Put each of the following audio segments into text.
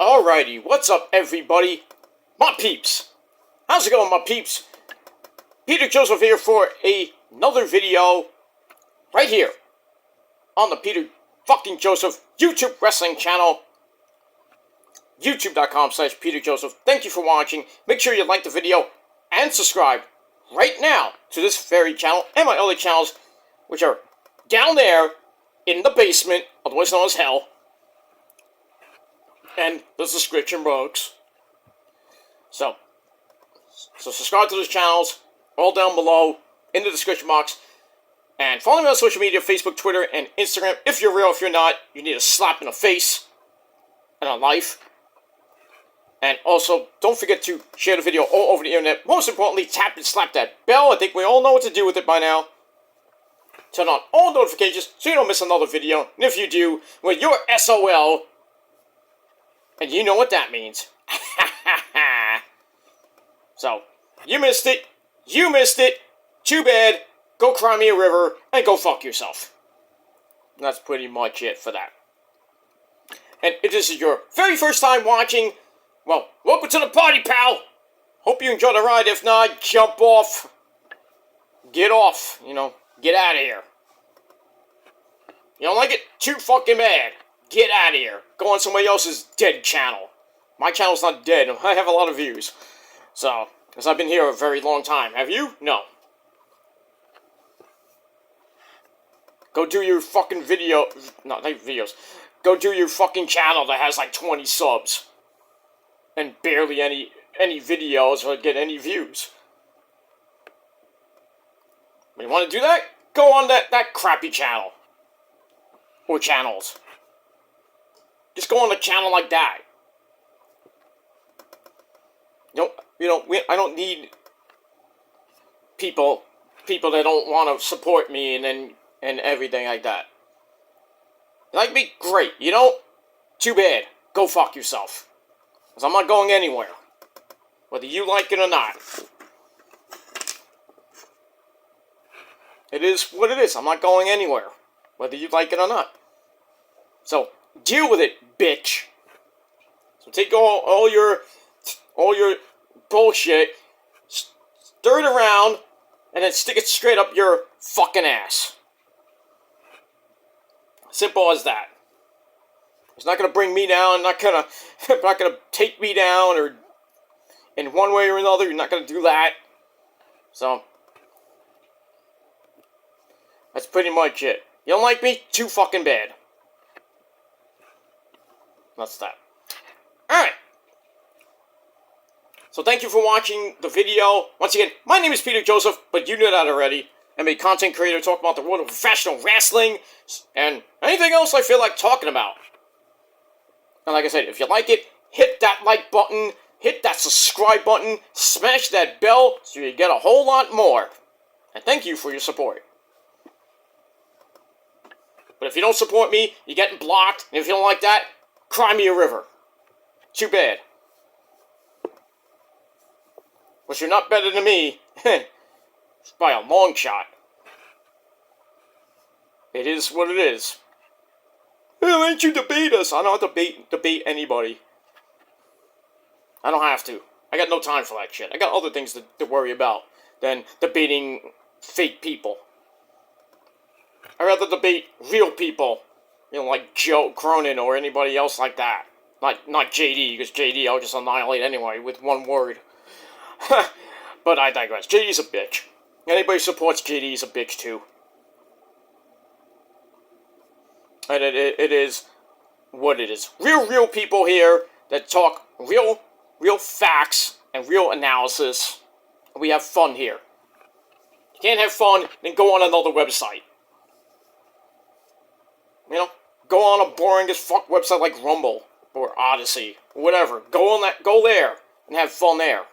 Alrighty, what's up everybody? My peeps! How's it going, my peeps? Peter Joseph here for another video right here on the Peter fucking Joseph YouTube wrestling channel. YouTube.com/Peter Joseph. Thank you for watching. Make sure you like the video and subscribe right now to this very channel and my other channels, which are down there in the basement, otherwise known as hell. And the description box. So subscribe to those channels, all down below in the description box. And follow me on social media, Facebook, Twitter, and Instagram. If you're real, if you're not, you need a slap in the face and a life. And also, don't forget to share the video all over the internet. Most importantly, tap and slap that bell. I think we all know what to do with it by now. Turn on all notifications so you don't miss another video. And if you do, well, you're SOL. And you know what that means. So, you missed it. You missed it. Too bad. Go cry me a river and go fuck yourself. And that's pretty much it for that. And if this is your very first time watching, well, welcome to the party, pal. Hope you enjoy the ride. If not, jump off. Get off. Get out of here. You don't like it? Too fucking bad. Get out of here. Go on somebody else's dead channel. My channel's not dead. I have a lot of views. So, because I've been here a very long time. Have you? No. Go do your fucking video. No, not videos. Go do your fucking channel that has like 20 subs. And barely any videos or get any views. When you want to do that, go on that crappy channel. Or channels. Just go on a channel like that. I don't need people that don't want to support me and everything like that. You like me? Great. You don't? Too bad. Go fuck yourself. Because I'm not going anywhere. Whether you like it or not. It is what it is. I'm not going anywhere. Whether you like it or not. So, deal with it, bitch. So take all your bullshit, stir it around, and then stick it straight up your fucking ass. Simple as that. It's not gonna bring me down. Not gonna take me down, or in one way or another. You're not gonna do that. So that's pretty much it. You don't like me? Too fucking bad. That's that. Alright. So thank you for watching the video. Once again, my name is Peter Joseph, but you knew that already. I'm a content creator talking about the world of professional wrestling and anything else I feel like talking about. And like I said, if you like it, hit that like button, hit that subscribe button, smash that bell so you get a whole lot more. And thank you for your support. But if you don't support me, you're getting blocked. And if you don't like that, cry me a river. Too bad. But you're not better than me. By a long shot. It is what it is. Why don't you debate us? I don't have to debate anybody. I don't have to. I got no time for that shit. I got other things to worry about than debating fake people. I'd rather debate real people. Like Joe Cronin or anybody else like that. Not JD, because JD I'll just annihilate anyway with one word. But I digress. JD's a bitch. Anybody who supports JD is a bitch too. And it is what it is. Real people here that talk real facts and real analysis. And we have fun here. You can't have fun, then go on another website. Go on a boring as fuck website like Rumble or Odyssey or whatever. Go there and have fun there.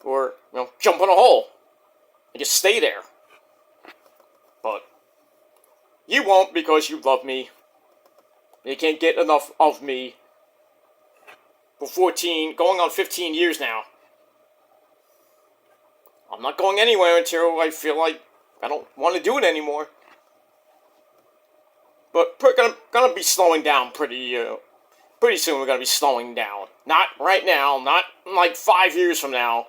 Or, jump in a hole and just stay there. But you won't because you love me. You can't get enough of me for 14, going on 15 years now. I'm not going anywhere until I feel like I don't want to do it anymore. but gonna be slowing down pretty soon. We're gonna be slowing down. Not right now, not like 5 years from now,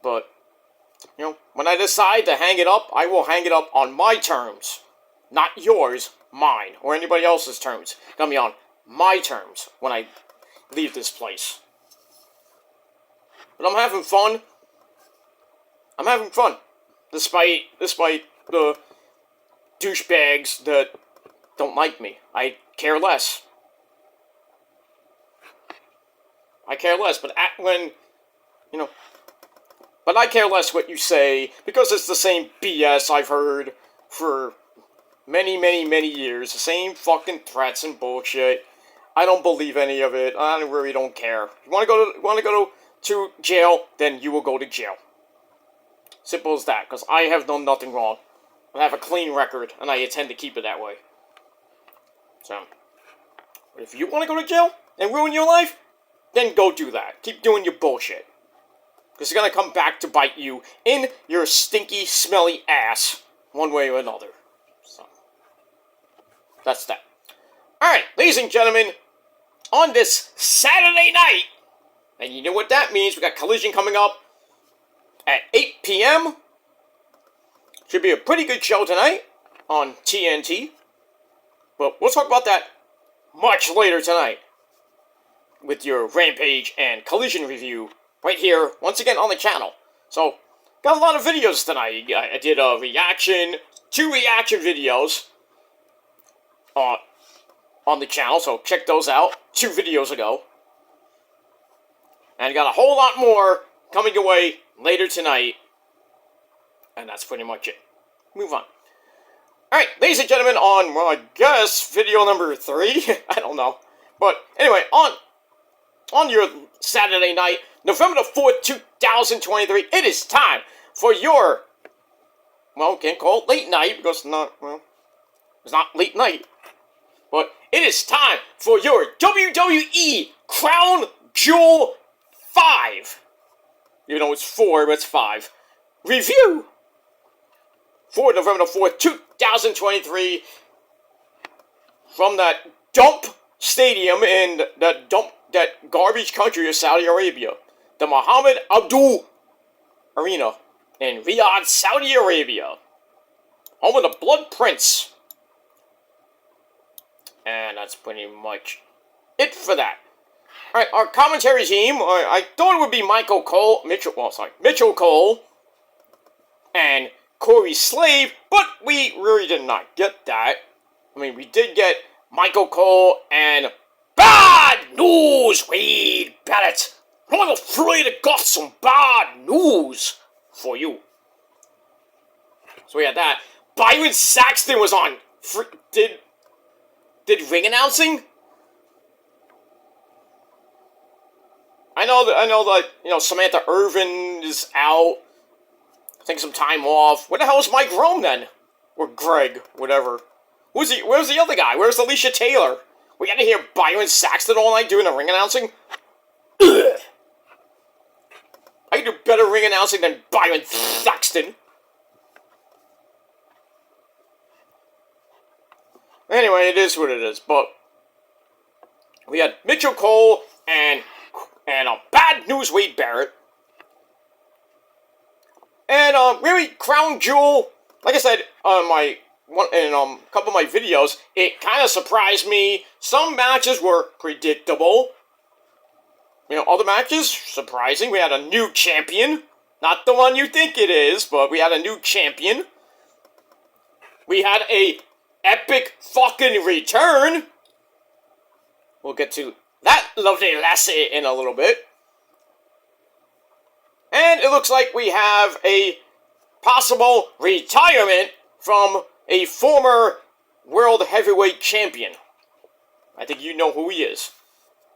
but when I decide to hang it up, I will hang it up on my terms, not yours, mine, or anybody else's terms. It's gonna be on my terms when I leave this place. But I'm having fun. Despite the douchebags that don't like me. I care less. But but I care less what you say, because it's the same BS I've heard for many, many, many years. The same fucking threats and bullshit. I don't believe any of it. I really don't care. You want to go to jail, then you will go to jail. Simple as that, because I have done nothing wrong. I have a clean record, and I intend to keep it that way. So, if you want to go to jail and ruin your life, then go do that. Keep doing your bullshit. Because it's going to come back to bite you in your stinky, smelly ass, one way or another. So, that's that. Alright, ladies and gentlemen, on this Saturday night, and you know what that means, we got Collision coming up at 8 p.m. Should be a pretty good show tonight on TNT. But we'll talk about that much later tonight with your Rampage and Collision review right here, once again, on the channel. So, got a lot of videos tonight. I did a reaction, 2 reaction videos on the channel, so check those out 2 videos ago. And got a whole lot more coming away later tonight. And that's pretty much it. Move on. Alright, ladies and gentlemen, on, well, I guess, video number 3? I don't know. But, anyway, on your Saturday night, November the 4th, 2023, it is time for your, well, can't call it late night, because it's not late night. But it is time for your WWE Crown Jewel 5. Even though it's 4, but it's 5. Review for November the 4th, 2023, from that dump stadium in that garbage country of Saudi Arabia, the Mohammed Abdul Arena in Riyadh, Saudi Arabia, home of the Blood Prince. And that's pretty much it for that. Alright, our commentary team, I thought it would be Mitchell Cole, and Corey Slave, but we really did not get that. I mean, we did get Michael Cole and Bad News Wade Barrett. I'm afraid I got some bad news for you. So we had that. Byron Saxton was on. Did ring announcing? I know that Samantha Irvin is out. Taking some time off. Where the hell is Mike Rome then? Or Greg, whatever. Where's the other guy? Where's Alicia Taylor? We gotta hear Byron Saxton all night doing the ring announcing? Ugh. I can do better ring announcing than Byron Saxton. Anyway, it is what it is, but we had Mitchell Cole and a Bad News Wade Barrett. And, really, Crown Jewel, like I said, in a couple of my videos, it kind of surprised me. Some matches were predictable. Other matches, surprising. We had a new champion. Not the one you think it is, but we had a new champion. We had a epic fucking return. We'll get to that lovely lassie in a little bit. And it looks like we have a possible retirement from a former World Heavyweight Champion. I think you know who he is.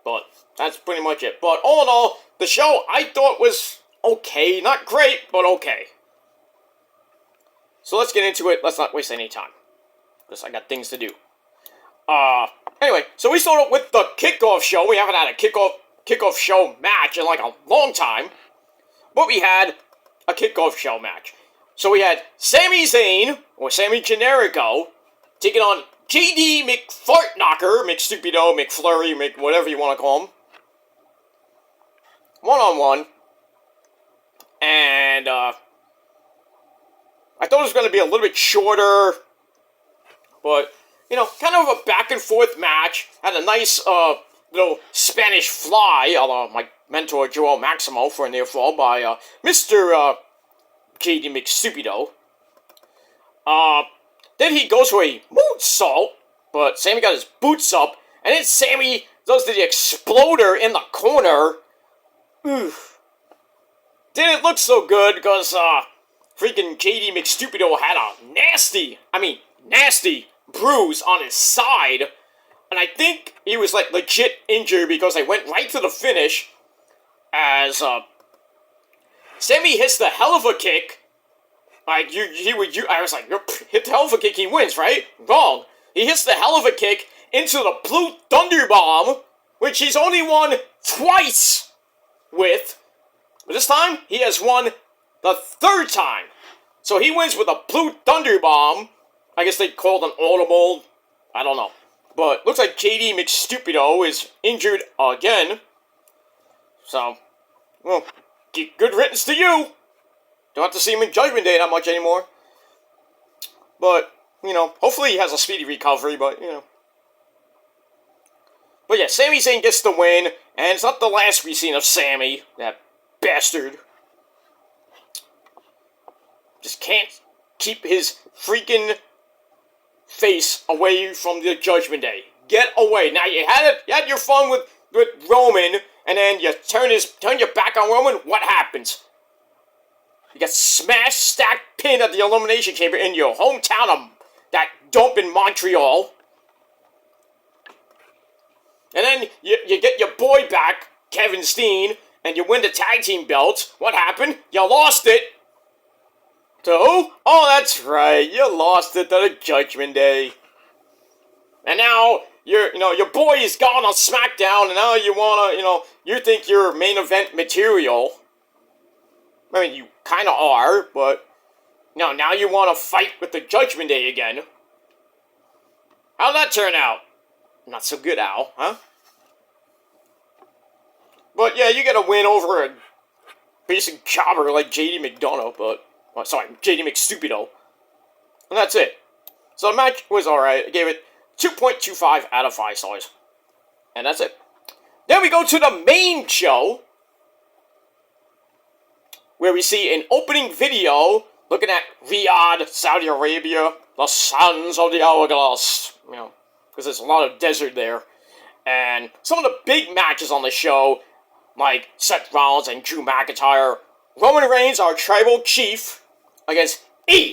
But that's pretty much it. But all in all, the show I thought was okay. Not great, but okay. So let's get into it. Let's not waste any time, because I got things to do. Anyway, so we started with the kickoff show. We haven't had a kickoff show match in like a long time. But we had a kickoff show match. So we had Sami Zayn, or Sammy Generico, taking on JD McFartknocker, McStupido, McFlurry, whatever you want to call him. One-on-one. And, I thought it was going to be a little bit shorter. But, kind of a back-and-forth match. Had a nice, little Spanish fly, although my mentor Joel Maximo for a near fall by, Mr. JD McStupido. Then he goes for a moonsault, but Sammy got his boots up, and then Sammy does the exploder in the corner. Oof. Didn't look so good because, freaking JD McStupido had a nasty bruise on his side, and I think he was, legit injured because they went right to the finish as, Sammy hits the hell of a kick. I was like, hit the hell of a kick, he wins, right? Wrong. He hits the hell of a kick into the Blue Thunder Bomb, which he's only won twice with. But this time, he has won the third time. So he wins with a Blue Thunder Bomb. I guess they called an audible. I don't know. But looks like JD McStupido is injured again. So, well, good riddance to you. Don't have to see him in Judgment Day that much anymore. But, hopefully he has a speedy recovery, but, But yeah, Sami Zayn gets the win, and it's not the last we've seen of Sammy, that bastard. Just can't keep his freaking face away from the Judgment Day. Get away. Now, you had your fun with Roman, and then you turn your back on Roman, what happens? You get smashed, stacked, pinned at the Elimination Chamber in your hometown of that dump in Montreal. And then you get your boy back, Kevin Steen, and you win the tag team belts. What happened? You lost it. To who? Oh, that's right. You lost it to the Judgment Day. And now your boy is gone on SmackDown, and now you wanna, you think you're main event material. I mean, you kind of are, but now you want to fight with the Judgment Day again. How'd that turn out? Not so good, Al, huh? But yeah, you get a win over a basic jobber like JD JD McStupido. And that's it. So the match was alright. I gave it 2.25 out of 5 stars. And that's it. Then we go to the main show, where we see an opening video looking at Riyadh, Saudi Arabia, the Sons of the Hourglass, because there's a lot of desert there. And some of the big matches on the show, like Seth Rollins and Drew McIntyre, Roman Reigns, our tribal chief, against Eli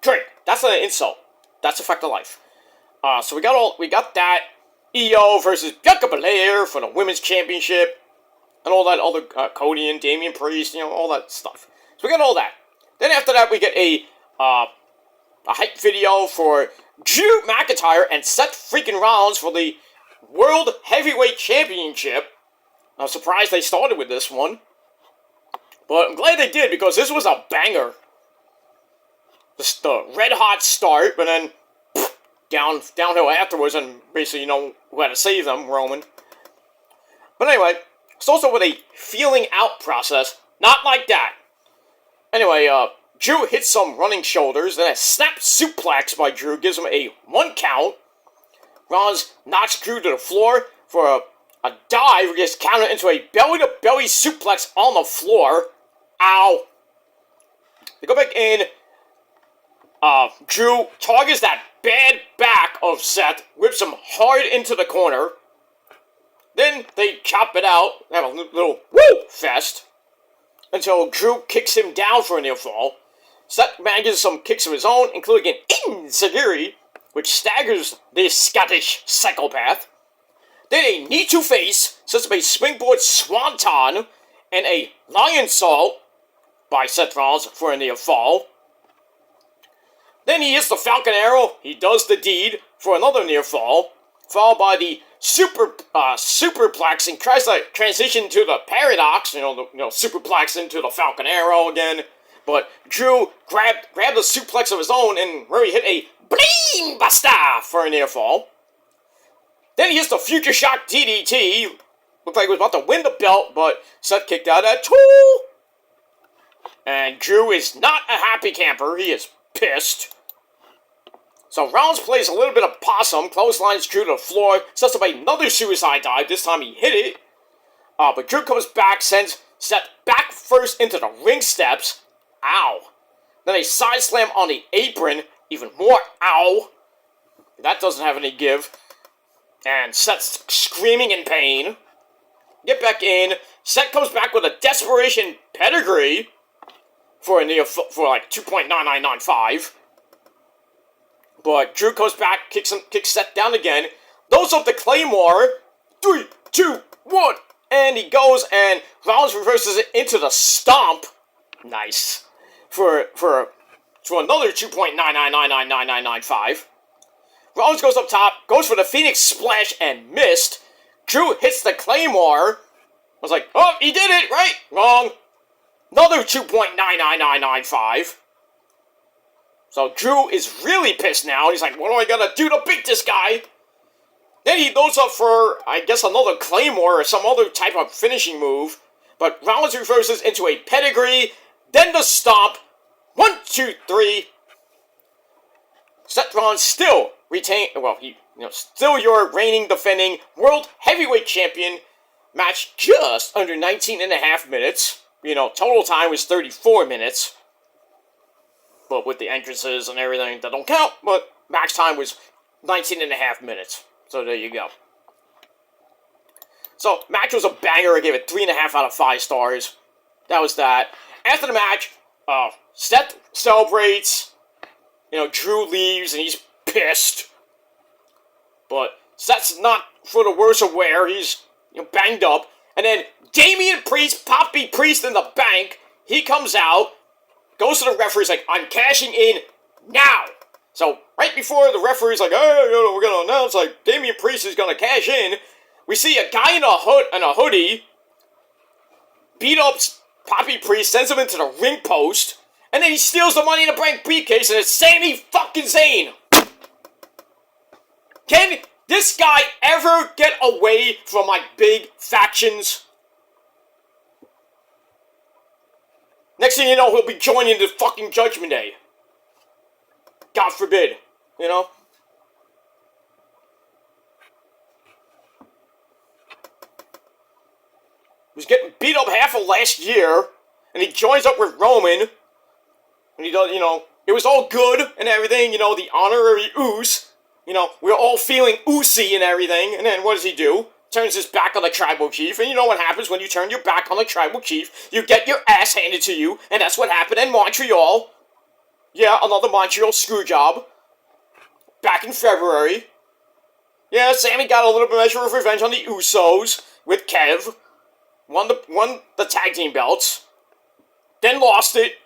Drake. That's an insult. That's a fact of life. So we got that. EO versus Bianca Belair for the Women's Championship. And all that other, Cody and Damian Priest, all that stuff. So we got all that. Then after that, we get a hype video for Drew McIntyre and Seth freaking Rollins for the World Heavyweight Championship. I'm surprised they started with this one. But I'm glad they did, because this was a banger. Just the red hot start, but then downhill afterwards, and basically, who had to save them, Roman. But anyway, it's also with a feeling out process. Not like that. Anyway, Drew hits some running shoulders, then a snap suplex by Drew gives him a 1 count. Rollins knocks Drew to the floor for a dive, where he gets countered into a belly-to-belly suplex on the floor. Ow. They go back in. Drew targets that bad back of Seth, whips him hard into the corner. Then they chop it out, have a little woo fest, until Drew kicks him down for a near fall. Seth manages some kicks of his own, including an enziguri, which staggers this Scottish psychopath. Then a knee to face, sets up a springboard swanton, and a lion salt by Seth Rollins for a near fall. Then he hits the Falcon Arrow, he does the deed for another near fall, followed by the superplex, and tries to transition to the Paradox, superplex into the Falcon Arrow again. But Drew grabbed the suplex of his own, and where he hit a Bling Basta for a near fall. Then he hits the Future Shock DDT. Looked like he was about to win the belt, but Seth kicked out at 2. And Drew is not a happy camper. He is pissed. So Rollins plays a little bit of possum, clotheslines Drew to the floor, sets up another suicide dive. This time he hit it. But Drew comes back, sends Seth back first into the ring steps. Ow. Then a side slam on the apron. Even more ow. That doesn't have any give. And Seth's screaming in pain. Get back in. Seth comes back with a desperation pedigree for like 2.9995. But Drew comes back, kicks Seth down again. Throws up the Claymore. 3, 2, 1. And he goes and Rollins reverses it into the stomp. Nice. For another 2.999995. Rollins goes up top, goes for the Phoenix Splash and missed. Drew hits the Claymore. I was like, oh, he did it, right? Wrong. Another 2.99995. So Drew is really pissed now. He's like, what do I gotta do to beat this guy? Then he goes up for, I guess, another Claymore or some other type of finishing move. But Rollins reverses into a pedigree, then the stomp. 1, 2, 3. Seth Rollins still still your reigning, defending World Heavyweight Champion. Match just under 19.5 minutes. Total time was 34 minutes. But with the entrances and everything, that don't count. But max time was 19.5 minutes. So there you go. So, match was a banger. I gave it 3.5 out of 5 stars. That was that. After the match, Seth celebrates. Drew leaves and he's pissed. But Seth's not for the worse of wear. He's banged up. And then Damian Priest, Poppy Priest in the bank. He comes out, goes to the referee. He's like, I'm cashing in now. So right before the referee's like, oh, we're going to announce like Damian Priest is going to cash in. We see a guy in a hoodie beat up Poppy Priest, sends him into the ring post. And then he steals the Money in the Bank briefcase, and it's Sami fucking Zayn. Can this guy ever get away from, big factions? Next thing you know, he'll be joining the fucking Judgment Day. God forbid, He was getting beat up half of last year, and he joins up with Roman. And he does, it was all good and everything, the honorary Oos. We're all feeling oosy and everything. And then what does he do? Turns his back on the Tribal Chief. And you know what happens when you turn your back on the Tribal Chief? You get your ass handed to you. And that's what happened in Montreal. Yeah, another Montreal screw job. Back in February. Yeah, Sami got a little measure of revenge on the Usos with Kev. Won the tag team belts. Then lost it.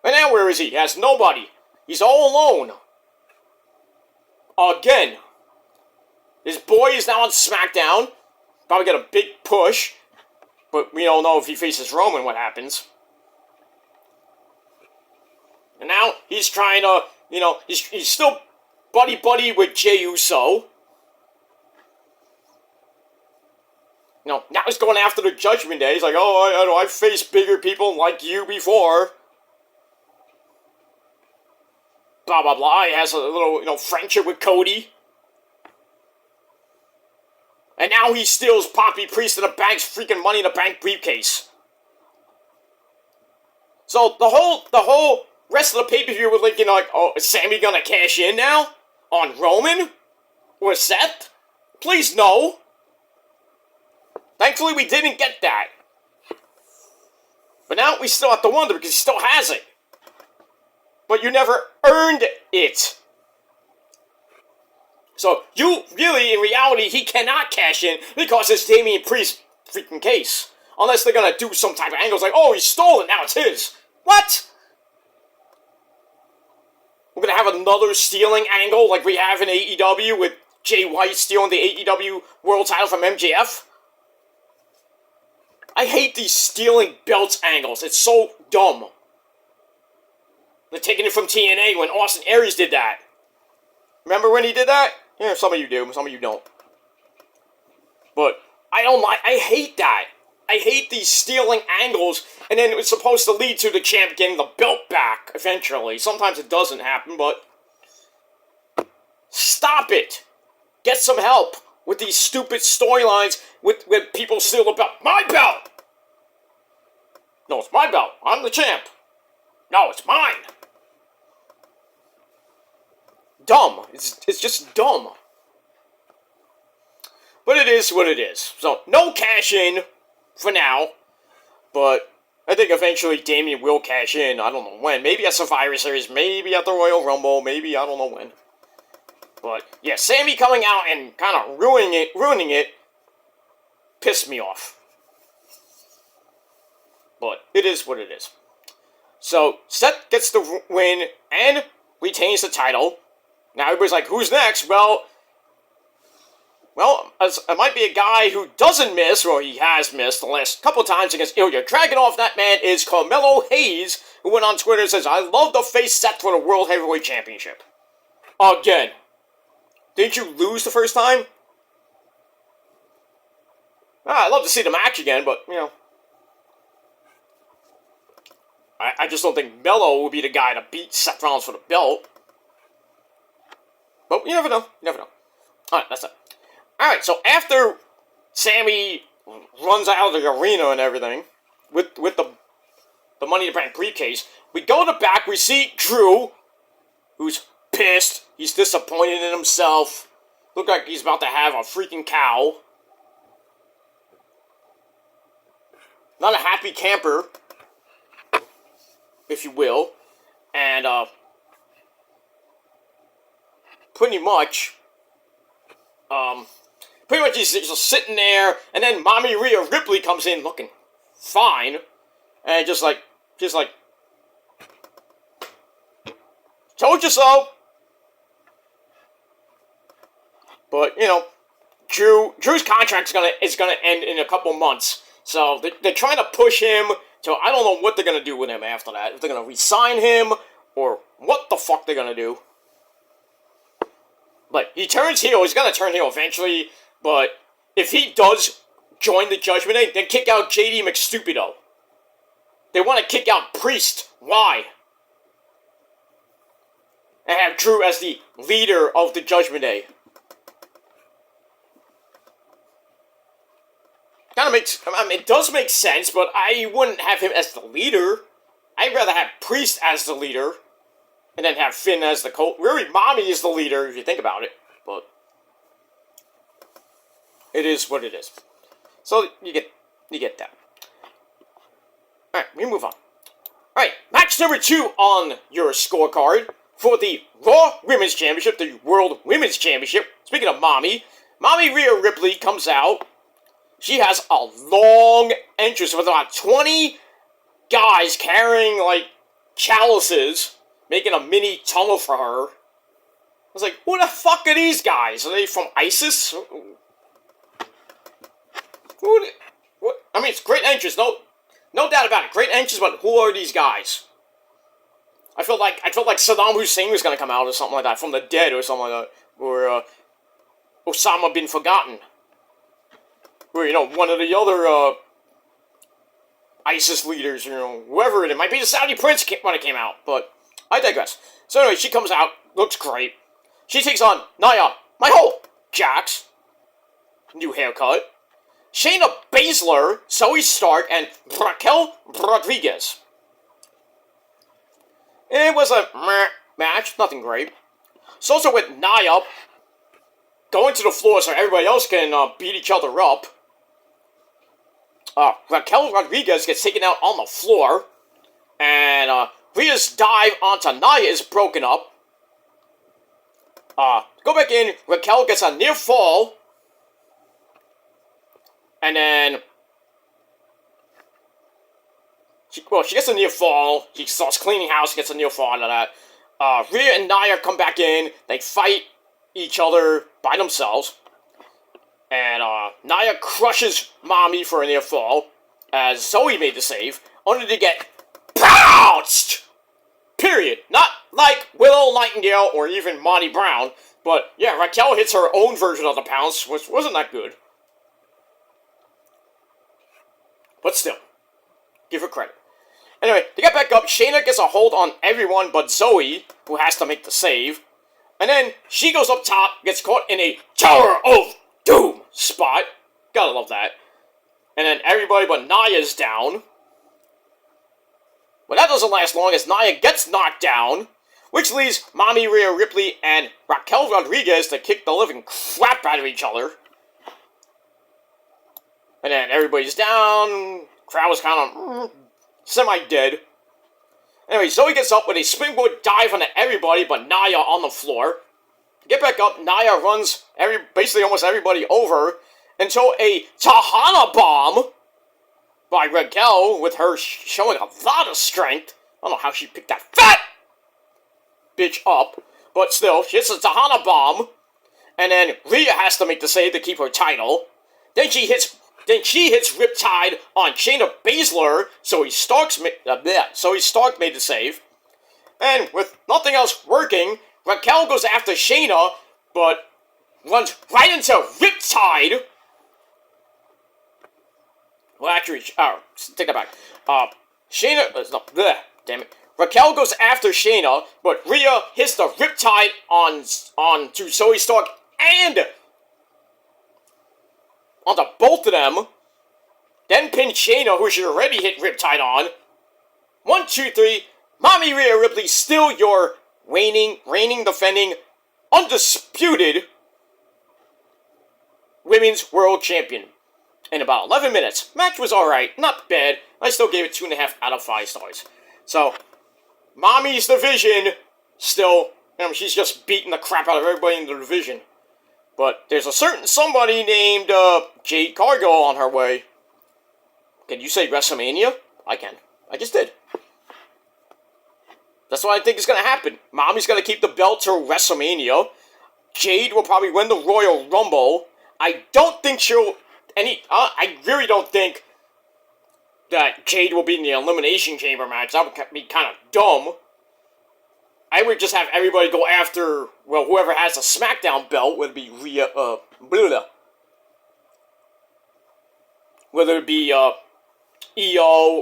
And now where is he? He has nobody. He's all alone. Again. His boy is now on SmackDown. Probably get a big push. But we don't know if he faces Roman what happens. And now he's trying to, he's still buddy with Jey Uso. Now he's going after the Judgment Day. He's like, oh, I've faced bigger people like you before. Blah, blah, blah. He has a little, friendship with Cody. And now he steals Poppy Priest in the Bank's freaking Money in the Bank briefcase. So the whole rest of the pay-per-view was is Sami gonna cash in now? On Roman? Or Seth? Please, no. Thankfully, we didn't get that. But now we still have to wonder because he still has it. But you never earned it. So, in reality, he cannot cash in because it's Damian Priest's freaking case. Unless they're gonna do some type of angles like, oh, he stole it, now it's his. What? We're gonna have another stealing angle like we have in AEW with Jay White stealing the AEW World title from MJF? I hate these stealing belts angles. It's so dumb. They're taking it from TNA when Austin Aries did that. Remember when he did that? Yeah, some of you do, some of you don't. But I hate that. I hate these stealing angles, and then it's supposed to lead to the champ getting the belt back eventually. Sometimes it doesn't happen, but stop it. Get some help with these stupid storylines with people steal the belt. My belt! No, it's my belt. I'm the champ. No, it's mine. Dumb. It's just dumb. But it is what it is. So, no cash in for now. But I think eventually Damian will cash in. I don't know when. Maybe at Survivor Series. Maybe at the Royal Rumble. Maybe, I don't know when. But, yeah, Sami coming out and kind of ruining it pissed me off. But it is what it is. So, Seth gets the win and retains the title. Now everybody's like, who's next? Well, it might be a guy who doesn't miss, or he has missed the last couple times against Ilya Dragunov. That man is Carmelo Hayes, who went on Twitter and says, I love to face Seth for the World Heavyweight Championship. Again. Didn't you lose the first time? I'd love to see the match again, but, you know. I just don't think Melo will be the guy to beat Seth Rollins for the belt. But you never know. You never know. Alright, that's it. Alright, so after Sami runs out of the arena and everything, with the Money in the Bank briefcase, we go to the back, we see Drew, who's pissed, he's disappointed in himself, look like he's about to have a freaking cow. Not a happy camper, if you will, and, pretty much he's just sitting there, and then Mommy Rhea Ripley comes in looking fine, and just like, told you so. But, you know, Drew's contract is gonna end in a couple months, so they're trying to push him, so I don't know what they're gonna do with him after that, if they're gonna re-sign him, or what the fuck they're gonna do. But he turns heel, he's gonna turn heel eventually, but if he does join the Judgment Day, then kick out JD McStupido. They want to kick out Priest. Why? And have Drew as the leader of the Judgment Day. Kind of makes, I mean, it does make sense, but I wouldn't have him as the leader. I'd rather have Priest as the leader, and then have Finn as the coach. Really, Mommy is the leader, if you think about it, but it is what it is. So, you get that. Alright, we move on. Alright, match number 2 on your scorecard for the Raw Women's Championship, the World Women's Championship. Speaking of Mommy Rhea Ripley comes out. She has a long entrance with about 20 guys carrying, like, chalices, making a mini tunnel for her. I was like, who the fuck are these guys? Are they from ISIS? What? I mean, it's a great entrance, no doubt about it. Great entrance, but who are these guys? I felt like Saddam Hussein was gonna come out or something like that, from the dead or something like that, or Osama bin Forgotten, or you know, one of the other ISIS leaders, you know, whoever it might be, the Saudi Prince when it came out. But I digress. So anyway, she comes out, looks great. She takes on Nia Jax, new haircut, Shayna Baszler, Zoe Stark, and Raquel Rodriguez. It was a meh match, nothing great. So also with Nia going to the floor so everybody else can beat each other up. Raquel Rodriguez gets taken out on the floor, and Rhea's dive onto Nia is broken up. Go back in, Raquel gets a near fall, and then she gets a near fall. She starts cleaning house, gets a near fall out of that. Rhea and Nia come back in. They fight each other by themselves. And Nia crushes Mommy for a near fall, as Zoe made the save, only to get pounced! Period. Not like Willow Nightingale or even Monty Brown. But yeah, Raquel hits her own version of the pounce, which wasn't that good. But still, give her credit. Anyway, to get back up, Shayna gets a hold on everyone but Zoe, who has to make the save. And then she goes up top, gets caught in a Tower of Doom spot. Gotta love that. And then everybody but Nia's down. But that doesn't last long as Nia gets knocked down, which leaves Mommy Rhea Ripley and Raquel Rodriguez to kick the living crap out of each other. And then everybody's down. Crowd was kind of semi-dead. Anyway, Zoe gets up with a springboard dive onto everybody but Nia on the floor. To get back up, Nia runs basically almost everybody over until a Tahana bomb by Raquel, with her showing a lot of strength. I don't know how she picked that fat bitch up, but still, she hits a Tahana bomb, and then Rhea has to make the save to keep her title. Then she hits Riptide on Shayna Baszler, so Stark made the save. And with nothing else working, Raquel goes after Shayna, but runs right into Riptide. Well, actually, take that back. Damn it. Raquel goes after Shayna, but Rhea hits the Riptide on to Zoe Stark and onto both of them. Then pin Shayna, who she already hit Riptide on. 1, 2, 3. Mommy Rhea Ripley, still your reigning, defending, undisputed Women's World Champion. In about 11 minutes. Match was alright, not bad. I still gave it 2.5 out of 5 stars. So, Mommy's division, still, she's just beating the crap out of everybody in the division. But there's a certain somebody named Jade Cargill on her way. Can you say WrestleMania? I can. I just did. That's what I think is going to happen. Mommy's going to keep the belt till WrestleMania. Jade will probably win the Royal Rumble. I don't think she'll... I really don't think that Jade will be in the Elimination Chamber match. That would be kind of dumb. I would just have everybody go after, well, whoever has the SmackDown belt, whether it be whether it be Io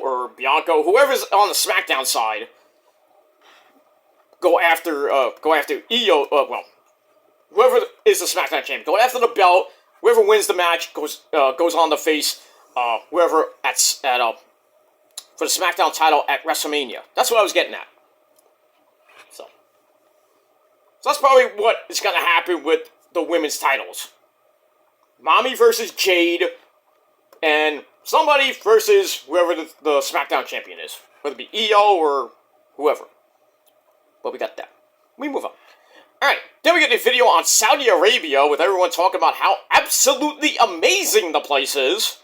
or Bianca, whoever's on the SmackDown side, go after Io. Whoever is the SmackDown champion, go after the belt. Whoever wins the match goes on to face whoever for the SmackDown title at WrestleMania. That's what I was getting at. So that's probably what is going to happen with the women's titles. Mommy versus Jade, and somebody versus whoever the SmackDown champion is. Whether it be Io or whoever. But we got that. We move on. Alright, then we get a video on Saudi Arabia with everyone talking about how absolutely amazing the place is.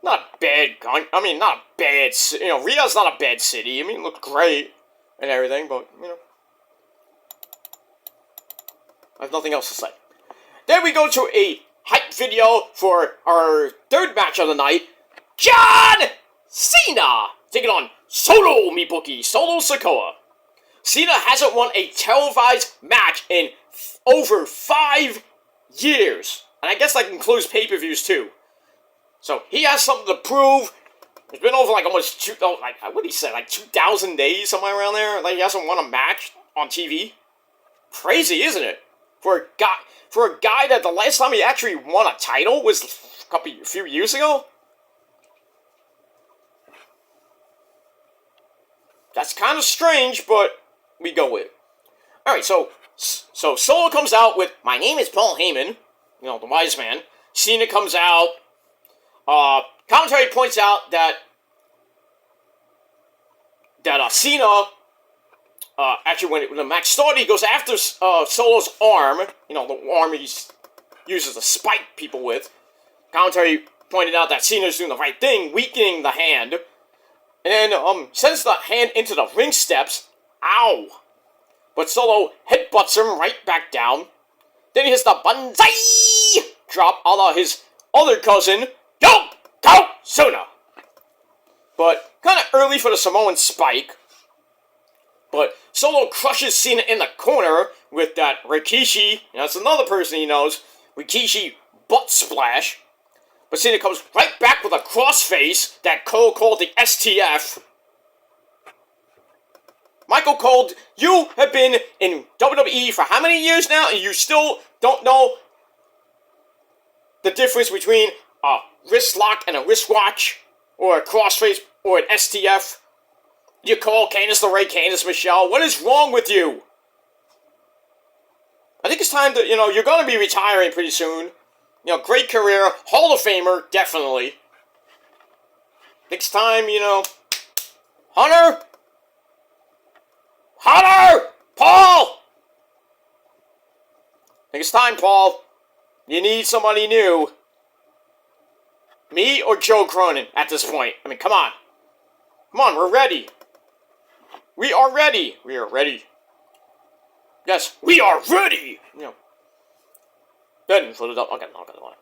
Not bad, not a bad, Riyadh's not a bad city. I mean, it looked great and everything, but, I have nothing else to say. Then we go to a hype video for our third match of the night. John Cena taking on Solo Mibuki, Solo Sikoa. Cena hasn't won a televised match in over 5 years. And I guess that includes pay-per-views too. So he has something to prove. It's been over almost 2,000 days, somewhere around there. He hasn't won a match on TV. Crazy, isn't it? For a guy that the last time he actually won a title was a few years ago. That's kind of strange, but we go with it. Alright, so Solo comes out with, "My name is Paul Heyman," the wise man. Cena comes out. Commentary points out that Cena, actually when the match started, he goes after Solo's arm, the arm he uses to spike people with. Commentary pointed out that Cena's doing the right thing, weakening the hand. And then, sends the hand into the ring steps. Ow! But Solo headbutts him right back down. Then he hits the Banzai drop a la his other cousin, Yokozuna. but kind of early for the Samoan spike. But Solo crushes Cena in the corner with that Rikishi. That's another person he knows. Rikishi butt splash. But Cena comes right back with a crossface that Cole called the STF. Michael Cole, you have been in WWE for how many years now, and you still don't know the difference between a wrist lock and a wristwatch, or a crossface, or an STF? You call Candice LeRae Candice Michelle. What is wrong with you? I think it's time to, you're going to be retiring pretty soon. Great career, Hall of Famer, definitely. I think it's time, Hunter? Paul! I think it's time, Paul. You need somebody new. Me or Joe Cronin at this point? I mean, come on. Come on, we're ready. We are ready. We are ready. Yes, we are ready. Then put it up. Okay, not gonna lie.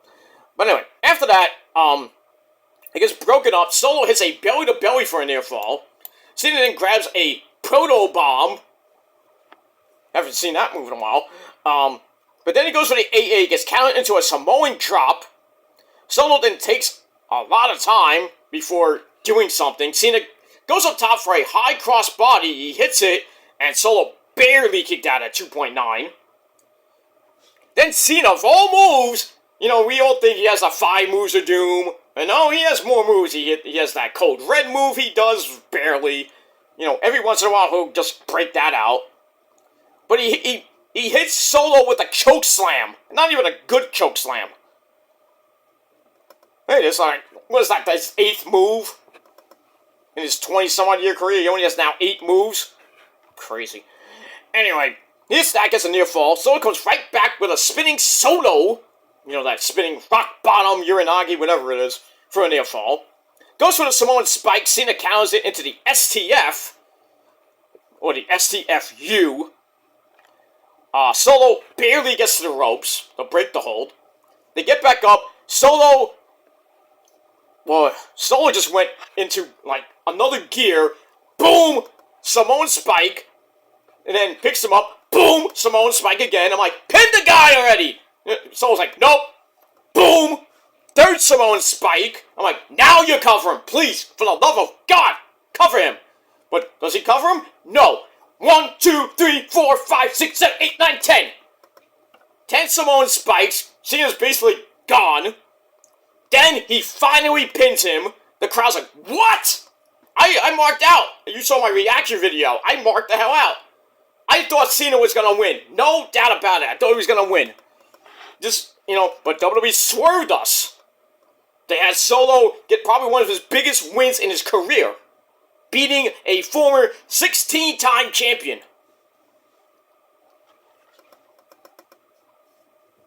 But anyway, after that, it gets broken up. Solo hits a belly to belly for a near fall. Cena then grabs a proto bomb. Haven't seen that move in a while. But then he goes for the AA, gets counted into a Samoan drop. Solo then takes a lot of time before doing something. Cena goes up top for a high cross body. He hits it, and Solo barely kicked out at 2.9. Then Cena, of all moves, we all think he has the 5 moves of doom. And no, he has more moves. He has that Code Red move he does barely. Every once in a while he'll just break that out. But he hits Solo with a choke slam. Not even a good choke slam. Hey, it's like, what is that, his 8th move? In his 20-some-odd year career, he only has now 8 moves? Crazy. Anyway, his that gets a near fall. Solo comes right back with a spinning Solo. That spinning rock bottom, Uranagi, whatever it is, for a near fall. Goes for the Samoan spike. Cena counters it into the STF. Or the STFU. Solo barely gets to the ropes. They'll break the hold. They get back up. Solo just went into, another gear. Boom! Samoan spike. And then picks him up. Boom! Samoan spike again. I'm like, pin the guy already! Solo's like, nope. Boom! Third Samoan spike. I'm like, now you cover him. Please, for the love of God, cover him. But does he cover him? No. 1, 2, 3, 4, 5, 6, 7, 8, 9, 10. 10 Samoan spikes. Cena's basically gone. Then he finally pins him. The crowd's like, what? I marked out. You saw my reaction video. I marked the hell out. I thought Cena was going to win. No doubt about it. I thought he was going to win. But WWE swerved us. They had Solo get probably one of his biggest wins in his career. Beating a former 16-time champion.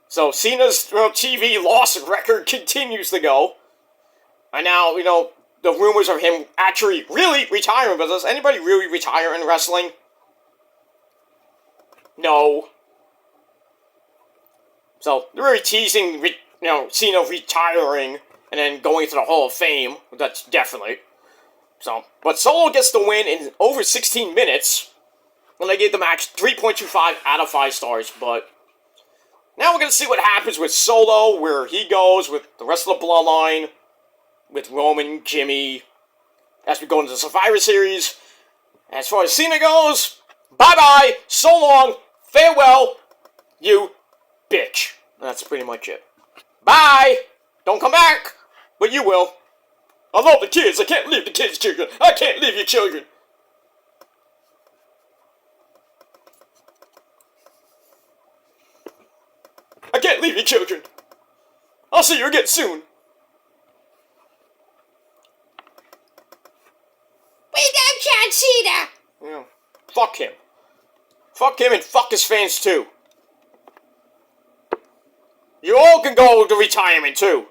So Cena's TV loss record continues to go. And now, the rumors of him actually really retiring. But does anybody really retire in wrestling? No. So, they're really teasing, Cena retiring and then going to the Hall of Fame. That's definitely. So, but Solo gets the win in over 16 minutes. And they gave the match 3.25 out of 5 stars. But now we're going to see what happens with Solo, where he goes with the rest of the bloodline, with Roman, Jimmy, as we go into the Survivor Series. As far as Cena goes, bye-bye, so long, farewell, you bitch. That's pretty much it. Bye! Don't come back! But you will. I love the kids. I can't leave the kids, children. I can't leave you, children. I can't leave you, children. I'll see you again soon. We got John Cena. Yeah. Fuck him. Fuck him and fuck his fans too. You all can go to retirement too.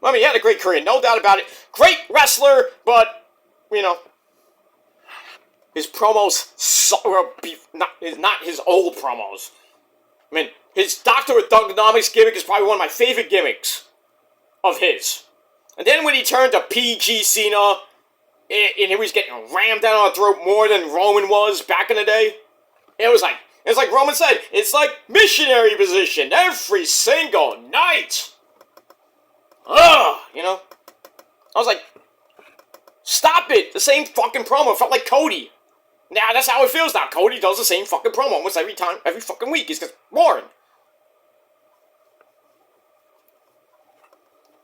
I mean, he had a great career, no doubt about it. Great wrestler, but, his promos is not his old promos. I mean, his Doctor of Thuganomics gimmick is probably one of my favorite gimmicks of his. And then when he turned to PG Cena, and he was getting rammed down our throat more than Roman was back in the day, it's like Roman said, it's like missionary position every single night. Ugh, you know? I was like, stop it! The same fucking promo. It felt like Cody. Now that's how it feels now. Cody does the same fucking promo almost every time, every fucking week. It's just boring.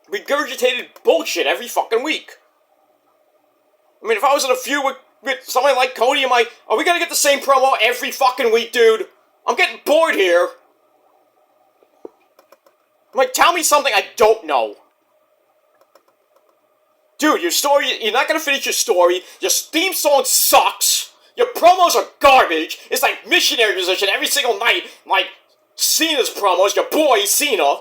Regurgitated bullshit every fucking week. I mean, if I was in a feud with somebody like Cody, are we gonna get the same promo every fucking week, dude? I'm getting bored here. I'm like, tell me something I don't know. Dude, your story, you're not gonna finish your story. Your theme song sucks. Your promos are garbage. It's like missionary position every single night. Like Cena's promos, your boy Cena.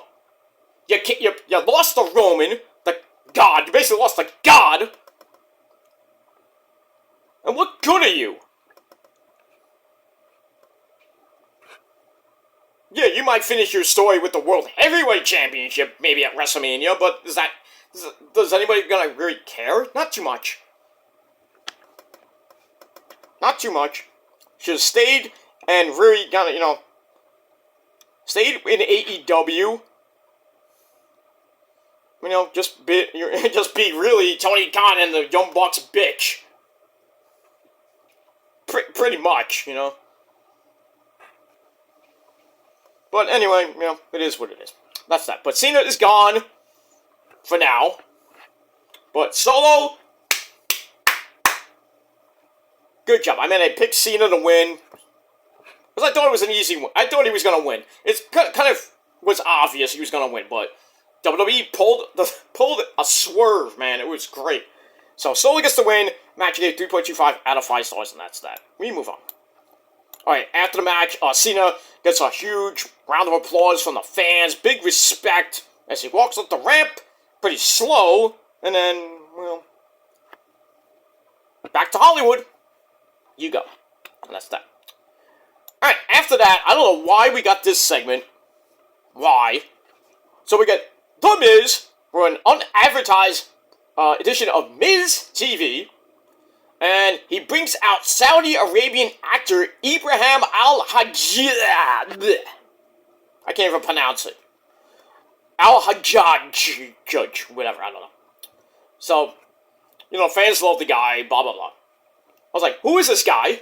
You lost to Roman, the God. You basically lost to God. And what good are you? Yeah, you might finish your story with the World Heavyweight Championship, maybe at WrestleMania, but does anybody gonna really care? Not too much. Not too much. Should have stayed and really kinda, stayed in AEW. Just be really Tony Khan and the Young Bucks bitch. Pretty much, But anyway, it is what it is. That's that. But Cena is gone for now. But Solo, good job. I picked Cena to win because I thought it was an easy win. I thought he was gonna win. It's kind of was obvious he was gonna win, but WWE pulled a swerve, man. It was great. So Solo gets the win. Match gave 3.25 out of 5 stars, and that's that. We move on. Alright, after the match, Cena gets a huge round of applause from the fans. Big respect as he walks up the ramp. Pretty slow. And then, back to Hollywood. You go. And that's that. Alright, after that, I don't know why we got this segment. Why? So we get The Miz for an unadvertised edition of Miz TV. And he brings out Saudi Arabian actor Ibrahim Al-Hajjaj. I can't even pronounce it. Al-Hajjaj, Judge, whatever, I don't know. So, fans love the guy, blah, blah, blah. I was like, who is this guy?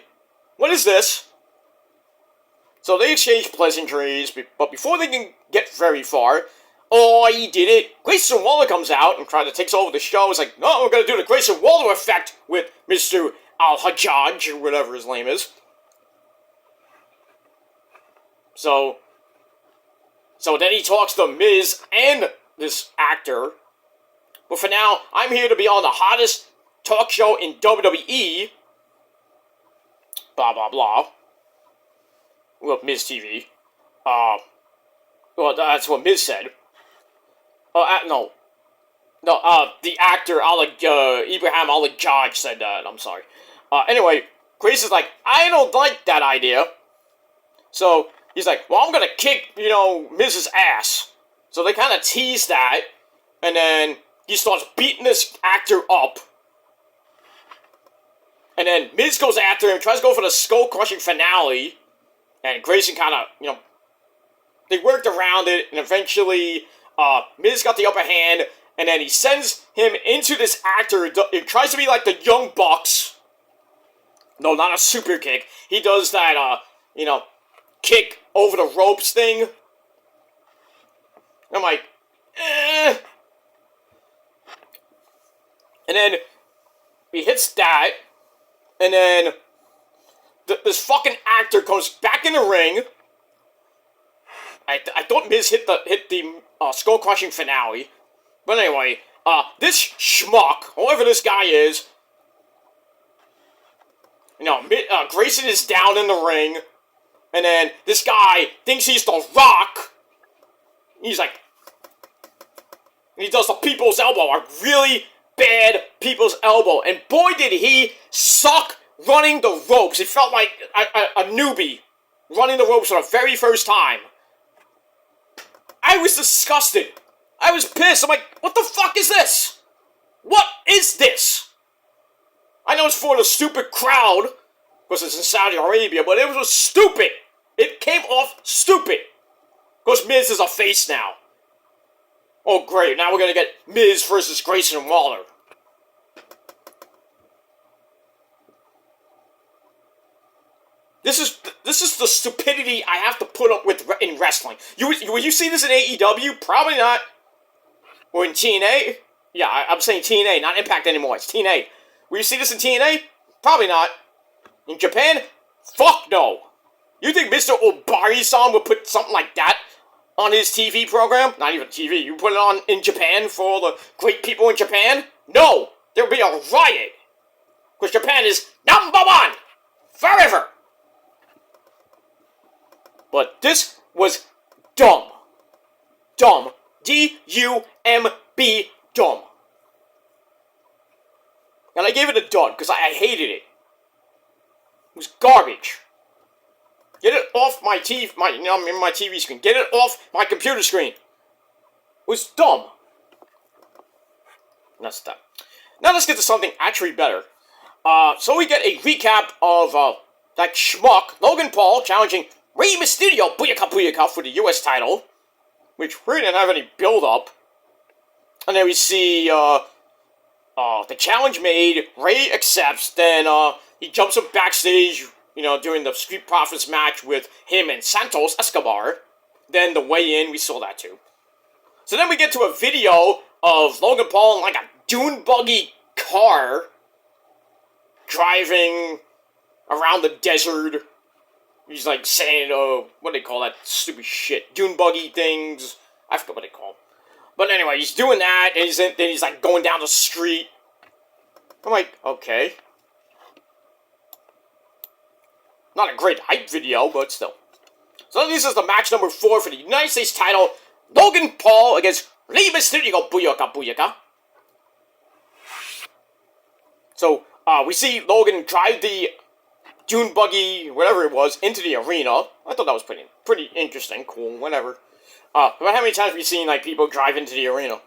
What is this? So they exchange pleasantries, but before they can get very far, he did it. Grayson Waller comes out and kind of takes over the show. It's like, no, we're going to do the Grayson Waller effect with Mr. Al-Hajjaj, or whatever his name is. So then he talks to Miz and this actor. But for now, I'm here to be on the hottest talk show in WWE. Blah, blah, blah. Well, Miz TV. Well, that's what Miz said. No, the actor Ibrahim Al-Hajjaj said that. I'm sorry. Anyway, Grace is like, I don't like that idea. So he's like, well, I'm gonna kick, Miz's ass. So they kind of tease that, and then he starts beating this actor up. And then Miz goes after him, tries to go for the skull-crushing finale, and Grayson kind of, they worked around it, and eventually Miz got the upper hand, and then he sends him into this actor. It tries to be like the Young Bucks. No, not a super kick. He does that, kick over the ropes thing. I'm like, eh. And then he hits that, and then this fucking actor comes back in the ring. I thought Miz hit the skull-crushing finale. But anyway, this schmuck, whoever this guy is, Grayson is down in the ring, and then this guy thinks he's The Rock. He's like, he does the people's elbow, a really bad people's elbow, and boy did he suck running the ropes. It felt like a newbie running the ropes for the very first time. I was disgusted. I was pissed. I'm like, what the fuck is this? What is this? I know it's for the stupid crowd, because it's in Saudi Arabia, but it was stupid. It came off stupid. Because Miz is a face now. Oh great, now we're gonna get Miz versus Grayson Waller. This is the stupidity I have to put up with in wrestling. Will you see this in AEW? Probably not. Or in TNA? Yeah, I'm saying TNA, not Impact anymore. It's TNA. Will you see this in TNA? Probably not. In Japan? Fuck no. You think Mr. Obari-san would put something like that on his TV program? Not even TV. You put it on in Japan for all the great people in Japan? No. There would be a riot. Because Japan is #1. Forever. But this was dumb. Dumb. D-U-M-B. Dumb. And I gave it a dud because I hated it. It was garbage. Get it off my TV, my TV screen. Get it off my computer screen. It was dumb. And that's that. Now let's get to something actually better. So we get a recap of that schmuck, Logan Paul, challenging Rey Mysterio, Booyaka Booyaka, for the US title, which really didn't have any build-up. And then we see the challenge made, Rey accepts, then he jumps up backstage, during the Street Profits match with him and Santos Escobar. Then the weigh-in, we saw that too. So then we get to a video of Logan Paul in like a dune buggy car, driving around the desert. He's like saying, what do they call that stupid shit? Dune buggy things. I forgot what they call them. But anyway, he's doing that, and then he's like going down the street. I'm like, okay. Not a great hype video, but still. So this is the match number 4 for the United States title. Logan Paul against Rey Mysterio, Booyaka Booyaka. So, we see Logan drive the dune buggy, whatever it was, into the arena. I thought that was pretty interesting, cool, whatever. But how many times have we seen, like, people drive into the arena?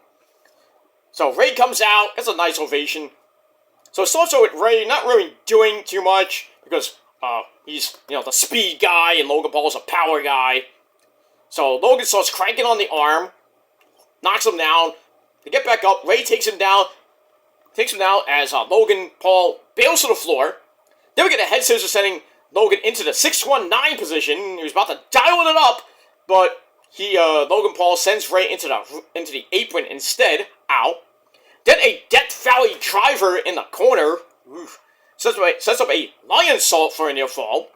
So, Rey comes out, gets a nice ovation. So, it starts out with Rey not really doing too much, because, he's, the speed guy, and Logan Paul's a power guy. So, Logan starts cranking on the arm, knocks him down. They get back up, Rey takes him down as Logan Paul bails to the floor. Then we get a head scissors sending Logan into the 619 position. He was about to dial it up, but Logan Paul sends Rey into the apron instead. Ow. Then a Death Valley driver in the corner. Oof. Sets up a lion salt for a near fall.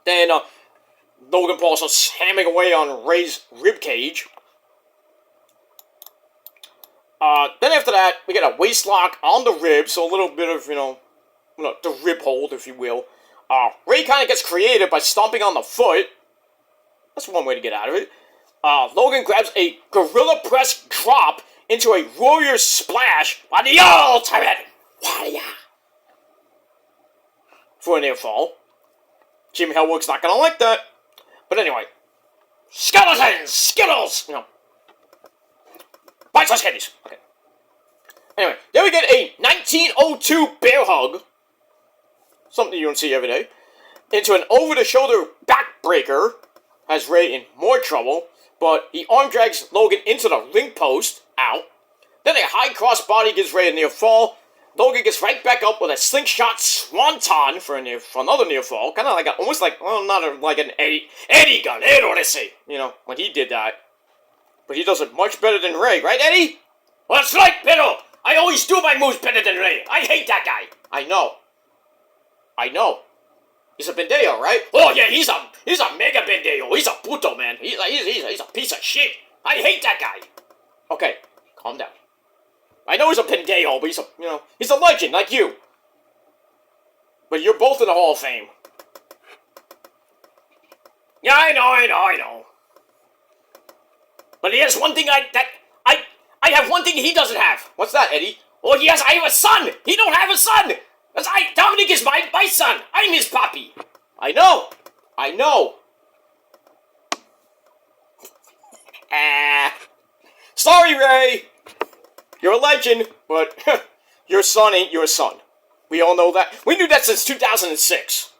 Then Logan Paul starts hammering away on Rey's ribcage. Then after that, we get a waist lock on the rib, so a little bit of, the rib hold, if you will. Rey kind of gets creative by stomping on the foot. That's one way to get out of it. Logan grabs a gorilla press drop into a warrior splash by the Ultimate Warrior for a near fall. Jim Hellwood's not gonna like that. But anyway. Skeletons! Skittles! Bites on candies. Okay. Anyway, then we get a 1902 bear hug. Something you don't see every day. Into an over-the-shoulder backbreaker. Has Rey in more trouble. But he arm drags Logan into the ring post. Ow. Then a high crossbody gives Rey a near fall. Logan gets right back up with a slingshot swanton for another near fall. Kind of like not an Eddie Guerrero, let's say. When he did that. But he does it much better than Rey, right, Eddie? Well, that's right, Pedro. I always do my moves better than Rey. I hate that guy. I know. He's a Bendejo, right? Oh yeah, he's a mega Bendejo. He's a puto, man. He's a piece of shit. I hate that guy. Okay, calm down. I know he's a Bendejo, but he's a legend like you. But you're both in the Hall of Fame. Yeah, I know. But he has one thing I have one thing he doesn't have. What's that, Eddie? Oh yes, I have a son. He don't have a son. Dominic is my son. I'm his papi. I know. Sorry, Rey. You're a legend, but your son ain't your son. We all know that. We knew that since 2006.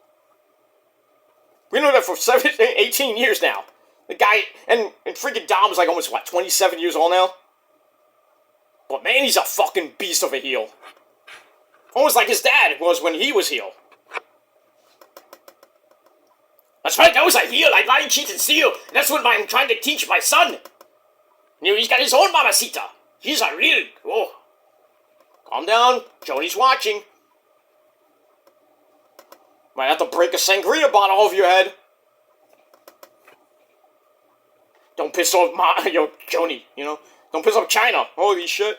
We know that for 18 years now. The guy, and freaking Dom's like almost, 27 years old now? But man, he's a fucking beast of a heel. Almost like his dad was when he was heel. That's right, that was a heel. I lie, cheat, and steal. That's what I'm trying to teach my son. He's got his own mamacita. He's a real... Oh. Calm down. Joni's watching. Might have to break a sangria bottle over your head. Don't piss off Joni, Don't piss off China. Holy shit.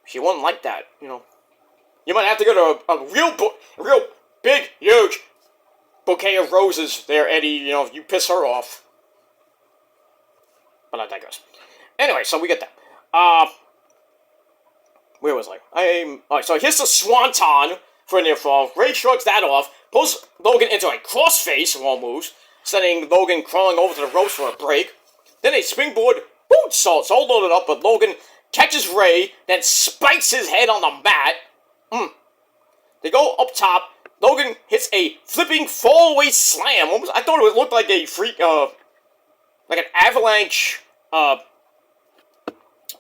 She wouldn't like that, You might have to get a real big, huge bouquet of roses there, Eddie, if you piss her off. But I digress. Anyway, so we get that. Where was I? Alright, so here's the swanton for a near fall. Ray shrugs that off, pulls Logan into a crossface of all moves, sending Logan crawling over to the ropes for a break. Then a springboard moonsault, all loaded up, but Logan catches Ray, then spikes his head on the mat. They go up top. Logan hits a flipping fall-away slam. I thought it looked like a freak, like an avalanche,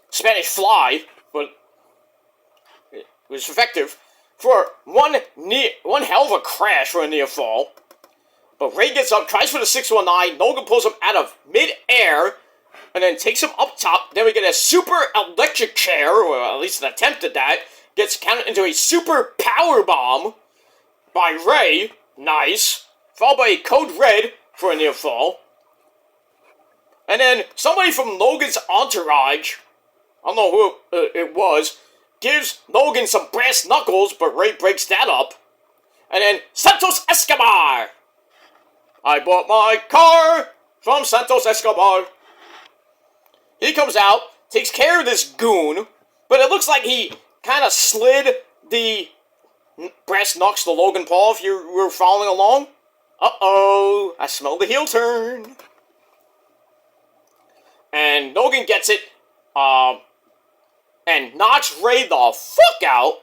Spanish fly, but it was effective for one hell of a crash for a near fall. But Ray gets up, tries for the 619. Logan pulls him out of mid-air, and then takes him up top. Then we get a super electric chair, or at least an attempt at that. Gets counted into a super power bomb by Ray. Nice. Followed by a code red for a near fall. And then somebody from Logan's entourage, I don't know who it was, gives Logan some brass knuckles, but Ray breaks that up. And then Santos Escobar. I bought my car from Santos Escobar. He comes out, takes care of this goon, but it looks like he kind of slid the brass knucks to Logan Paul if you were following along. Uh-oh, I smell the heel turn. And Logan gets it, and knocks Ray the fuck out.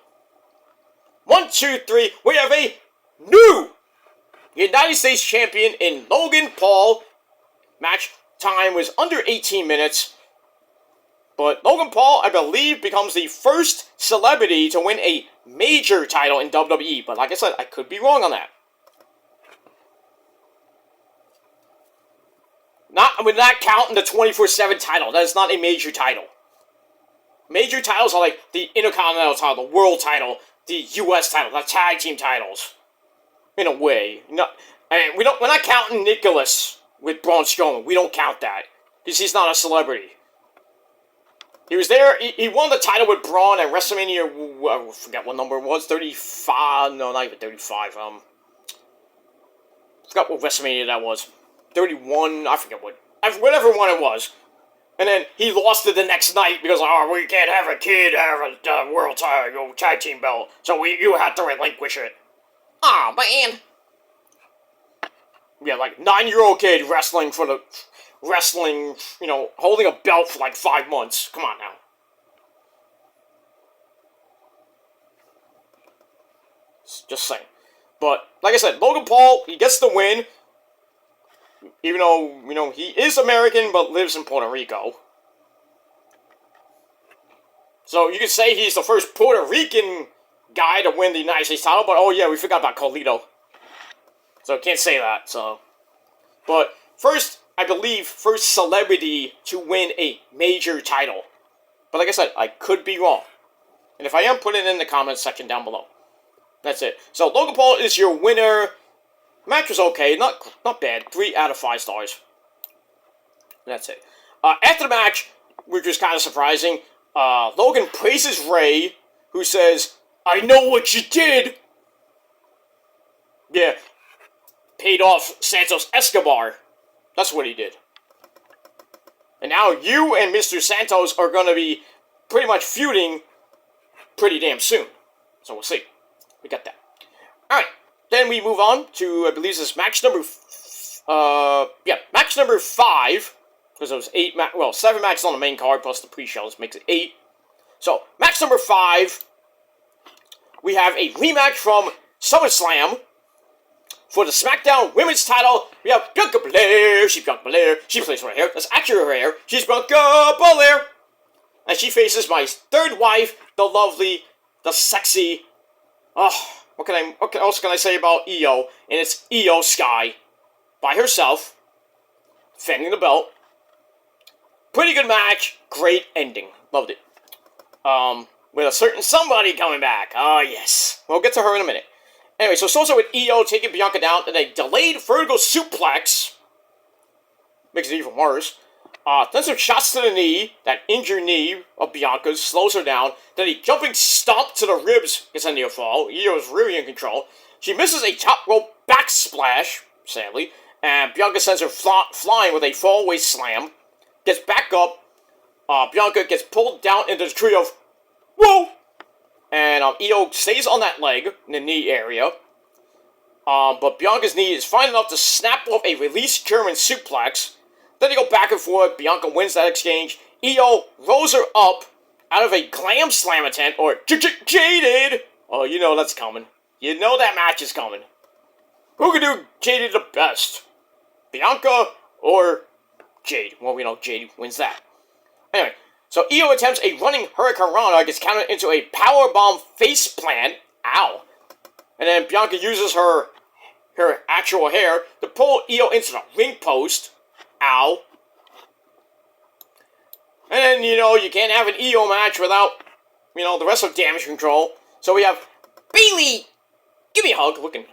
1, 2, 3, we have a new United States champion in Logan Paul. Match time was under 18 minutes. But Logan Paul, I believe, becomes the first celebrity to win a major title in WWE. But like I said, I could be wrong on that. We're not counting the 24/7 title. That is not a major title. Major titles are like the Intercontinental title, the World title, the US title, the Tag Team titles. In a way. We're not counting Nicholas with Braun Strowman. We don't count that. Because he's not a celebrity. He was there, he won the title with Braun at WrestleMania, I forgot what number it was, 35, no, not even 35, I forgot what WrestleMania that was, 31, I forget whatever one it was, and then he lost it the next night because, we can't have a kid have a world title, tag team belt, so you have to relinquish it. Aw, man. Yeah, like, 9-year-old kid wrestling, holding a belt for like 5 months. Come on now. Just saying. But, like I said, Logan Paul, he gets the win. Even though, he is American but lives in Puerto Rico. So, you could say he's the first Puerto Rican guy to win the United States title, but oh yeah, we forgot about Carlito. So, can't say that, so. But, I believe, first celebrity to win a major title. But like I said, I could be wrong. And if I am, put it in the comments section down below. That's it. So, Logan Paul is your winner. Match was okay, not bad. 3 out of 5 stars. That's it. After the match, which was kind of surprising, Logan praises Ray, who says, "I know what you did." Yeah, paid off Santos Escobar. That's what he did. And now you and Mr. Santos are going to be pretty much feuding pretty damn soon. So we'll see. We got that. Alright. Then we move on to, I believe this is match number... match number 5 Because there was 7 matches on the main card plus the pre-shows makes it 8. So, match number 5, we have a rematch from SummerSlam. For the SmackDown Women's title, we have Bianca Belair. She's Bianca Belair. She plays her hair. That's actually her hair. She's Bianca Belair. And she faces my third wife, the lovely, the sexy. What else can I say about Io? And it's Io Sky. By herself. Defending the belt. Pretty good match. Great ending. Loved it. With a certain somebody coming back. Oh, yes. We'll get to her in a minute. Anyway, so it starts out with Io taking Bianca down, and a delayed vertical suplex. Makes it even worse. Then some shots to the knee, that injured knee of Bianca's, slows her down. Then a jumping stomp to the ribs gets a near fall. Io is really in control. She misses a top rope backsplash, sadly, and Bianca sends her flying with a fallaway slam. Gets back up. Bianca gets pulled down into the tree of whoa! And Io stays on that leg, in the knee area. But Bianca's knee is fine enough to snap off a release German suplex. Then they go back and forth. Bianca wins that exchange. Io rolls her up out of a glam slam attempt, or Jaded! Oh, you know that's coming. You know that match is coming. Who can do Jaded the best? Bianca or Jade? Well, we know Jade wins that. Anyway. So Io attempts a running Hurricanrana, gets countered into a powerbomb face plant. Ow. And then Bianca uses her actual hair to pull Io into the ring post. Ow. And then, you can't have an Io match without, the rest of Damage Control. So we have Bayley. Give me a hug. Looking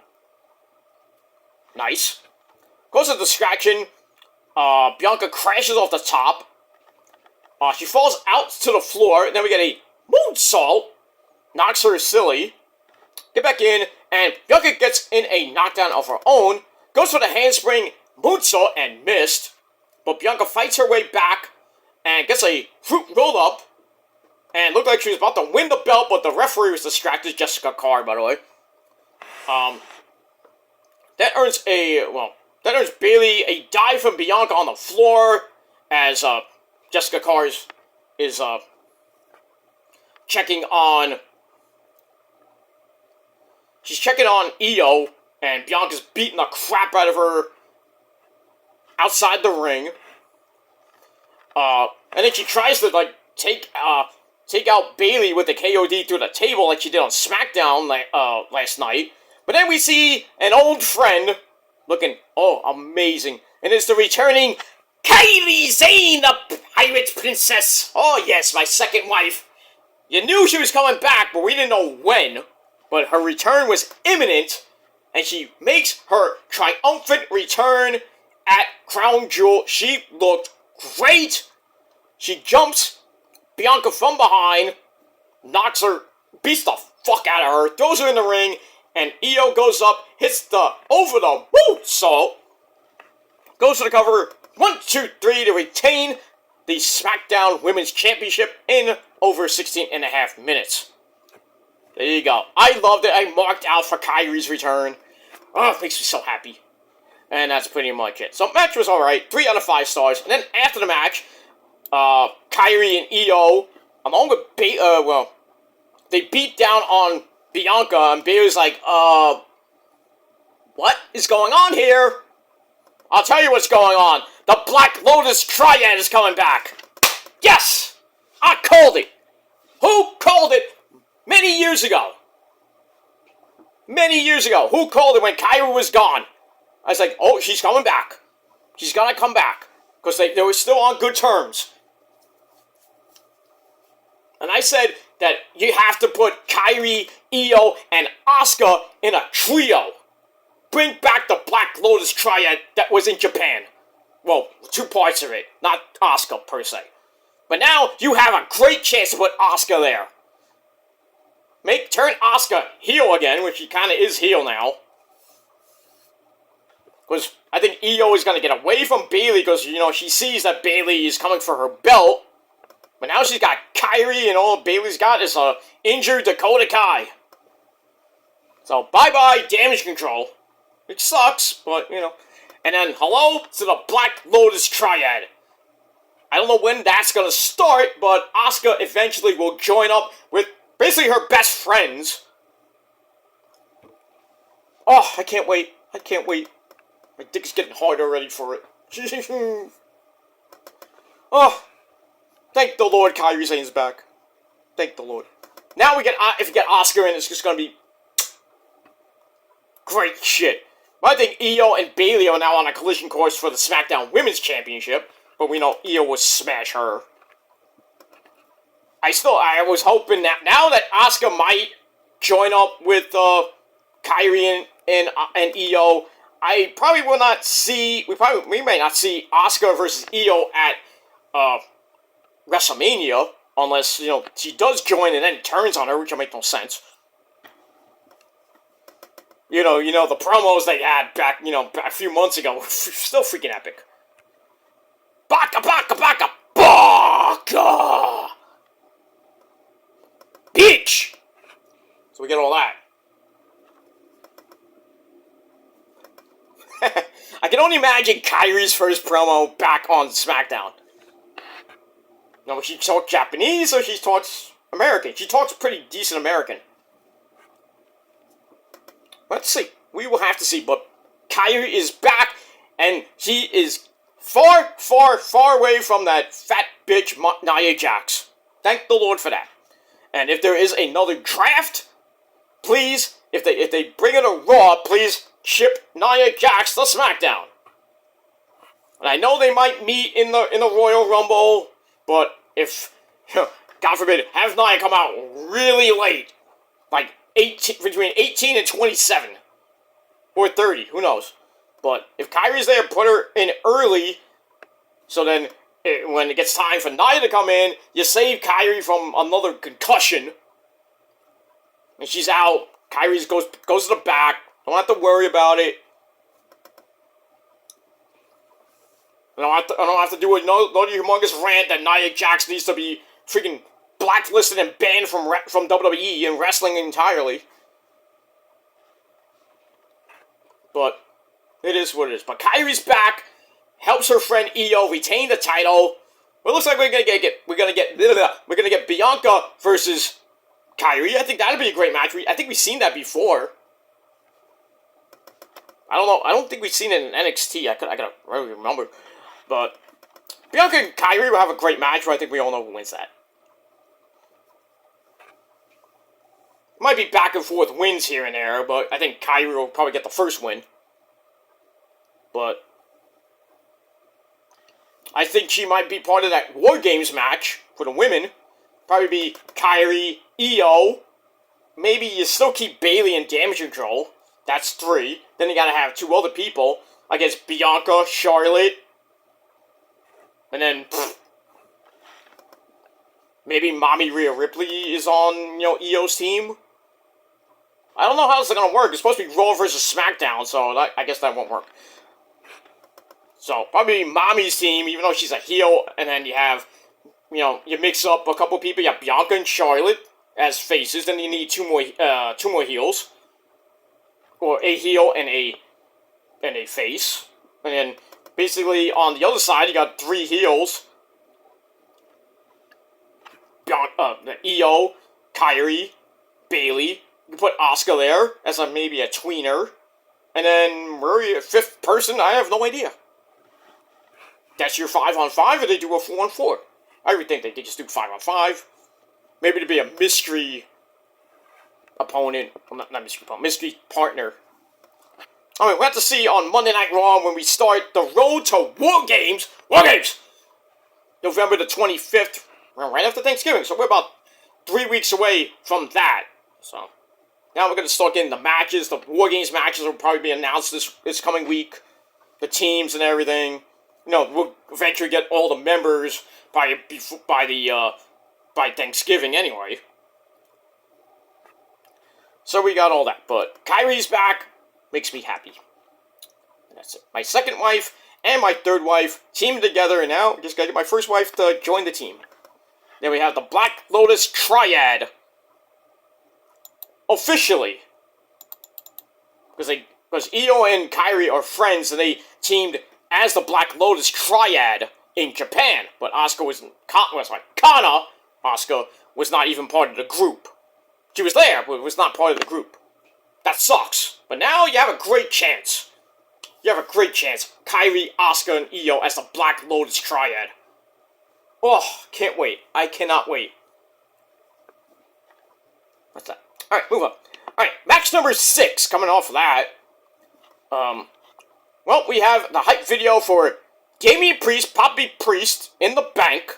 nice. Goes to distraction. Bianca crashes off the top. She falls out to the floor, and then we get a moonsault. Knocks her silly. Get back in, and Bianca gets in a knockdown of her own. Goes for the handspring moonsault and missed. But Bianca fights her way back and gets a fruit roll up. And looked like she was about to win the belt, but the referee was distracted. Jessica Carr, by the way. That earns Bayley a dive from Bianca on the floor as Jessica Carr is checking on. She's checking on Io, and Bianca's beating the crap out of her outside the ring. And then she tries to take out Bayley with the KOD through the table like she did on SmackDown last night. But then we see an old friend looking amazing, and it's the returning Kairi Sane, the Pirate Princess. Oh yes, my second wife. You knew she was coming back, but we didn't know when. But her return was imminent, and she makes her triumphant return at Crown Jewel. She looked great. She jumps Bianca from behind, knocks her, beats the fuck out of her, throws her in the ring, and Io goes up, hits the over the moonsault, goes to the cover. 1, 2, 3 to retain the SmackDown Women's Championship in over 16.5 minutes. There you go. I loved it. I marked out for Kairi's return. Oh, it makes me so happy. And that's pretty much it. So, match was alright. 3 out of 5 stars. And then after the match, Kairi and Io, along with they beat down on Bianca, and Bayley's like, what is going on here? I'll tell you what's going on. The Black Lotus Triad is coming back. Yes! I called it. Who called it many years ago? Many years ago. Who called it when Kairi was gone? I was like, oh, she's coming back. She's gonna come back. Because they were still on good terms. And I said that you have to put Kairi, Io, and Asuka in a trio. Bring back the Black Lotus Triad that was in Japan. Well, 2 parts of it, not Asuka per se. But now you have a great chance to put Asuka there. Turn Asuka heel again, which she kind of is heel now. Because I think Io is going to get away from Bayley because, she sees that Bayley is coming for her belt. But now she's got Kairi, and all Bayley's got is a injured Dakota Kai. So, bye-bye Damage Control. Which sucks, but, And then, hello to the Black Lotus Triad. I don't know when that's gonna start, but Asuka eventually will join up with basically her best friends. Oh, I can't wait. I can't wait. My dick is getting hard already for it. Oh, thank the Lord Kairi Sane's back. Thank the Lord. Now if you get Asuka in, it's just gonna be great shit. But I think Io and Bayley are now on a collision course for the SmackDown Women's Championship, but we know Io will smash her. I was hoping that now that Asuka might join up with Kairi and Io, I probably will not see. We may not see Asuka versus Io at WrestleMania unless she does join and then turns on her, which will make no sense. You know the promos they had back a few months ago were still freaking epic. Baka baka baka baka, bitch. So we get all that. I can only imagine Kairi's first promo back on SmackDown. Now, she talks Japanese or she talks American? She talks pretty decent American. Let's see. We will have to see. But Kairi is back, and she is far, far, far away from that fat bitch Nia Jax. Thank the Lord for that. And if there is another draft, please, if they bring in a Raw, please ship Nia Jax to SmackDown. And I know they might meet in the Royal Rumble, but if, God forbid, have Nia come out really late, like between 18 and 27, or 30, who knows. But if Kairi's there, put her in early, so then when it gets time for Nia to come in, you save Kairi from another concussion, and she's out. Kairi goes to the back. Don't have to worry about it. I don't have to do another humongous rant that Nia Jax needs to be freaking blacklisted and banned from WWE and wrestling entirely. But it is what it is. But Kairi's back, helps her friend Io retain the title. Well, it looks like we're gonna get Bianca versus Kairi. I think that'd be a great match. I think we've seen that before. I don't know. I don't think we've seen it in NXT. I gotta really remember. But Bianca and Kairi will have a great match, but I think we all know who wins that. Might be back and forth wins here and there, but I think Kairi will probably get the first win. But I think she might be part of that War Games match for the women. Probably be Kairi, Io. Maybe you still keep Bayley and Damage Control. That's 3. Then you gotta have 2 other people. I guess Bianca, Charlotte. And then, maybe Mommy Rhea Ripley is on, Io's team. I don't know how this is gonna work. It's supposed to be Raw versus SmackDown, so I guess that won't work. So, probably Mommy's team, even though she's a heel, and then you have, you mix up a couple people. You have Bianca and Charlotte as faces, then you need two more heels. Or a heel and a face. And then, basically, on the other side, you got 3 heels. Io, Kairi, Bayley. You can put Asuka there as maybe a tweener. And then, a 5th person, I have no idea. That's your 5-on-5, or they do a 4-on-4? I would think they just do 5-on-5. Maybe to be a mystery opponent. Well, not mystery opponent, mystery partner. I mean, we'll have to see on Monday Night Raw when we start the road to War Games. War Games! November the 25th, right after Thanksgiving. So we're about 3 weeks away from that. So now we're going to start getting the matches. The War Games matches will probably be announced this coming week. The teams and everything. We'll eventually get all the members by Thanksgiving anyway. So we got all that. But Kairi's back. Makes me happy. And that's it. My second wife and my third wife teamed together, and now just gotta get my first wife to join the team. Then we have the Black Lotus Triad. Officially. Because Io and Kairi are friends, and they teamed as the Black Lotus Triad in Japan. But Asuka Kana Asuka was not even part of the group. She was there, but was not part of the group. That sucks. But now you have a great chance. You have a great chance. Kairi, Asuka, and Io as the Black Lotus Triad. Oh, can't wait. I cannot wait. What's that? Alright, move on. Alright, match number 6 coming off of that. Well, we have the hype video for Damian Priest, Poppy Priest in the bank.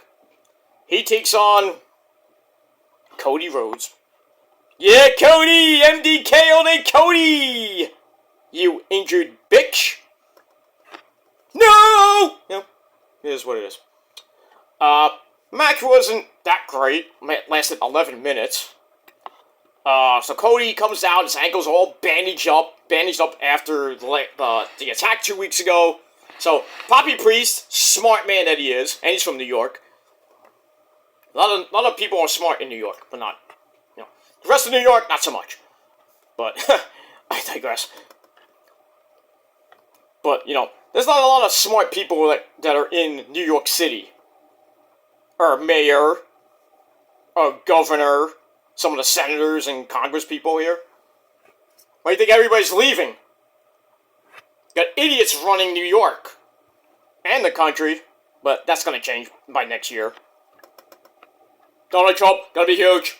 He takes on Cody Rhodes. Yeah, Cody! MDK all day, Cody! You injured bitch. No! No, it is what it is. Match wasn't that great. It lasted 11 minutes. So Cody comes out, his ankle's all bandaged up after the attack 2 weeks ago. So, Poppy Priest, smart man that he is, and he's from New York. A lot of people are smart in New York, but not, the rest of New York, not so much. But, I digress. But, there's not a lot of smart people that are in New York City. Or mayor, or governor, some of the senators and congress people here. Why do you think everybody's leaving? Got idiots running New York. And the country. But that's gonna change by next year. Donald Trump, gonna be huge.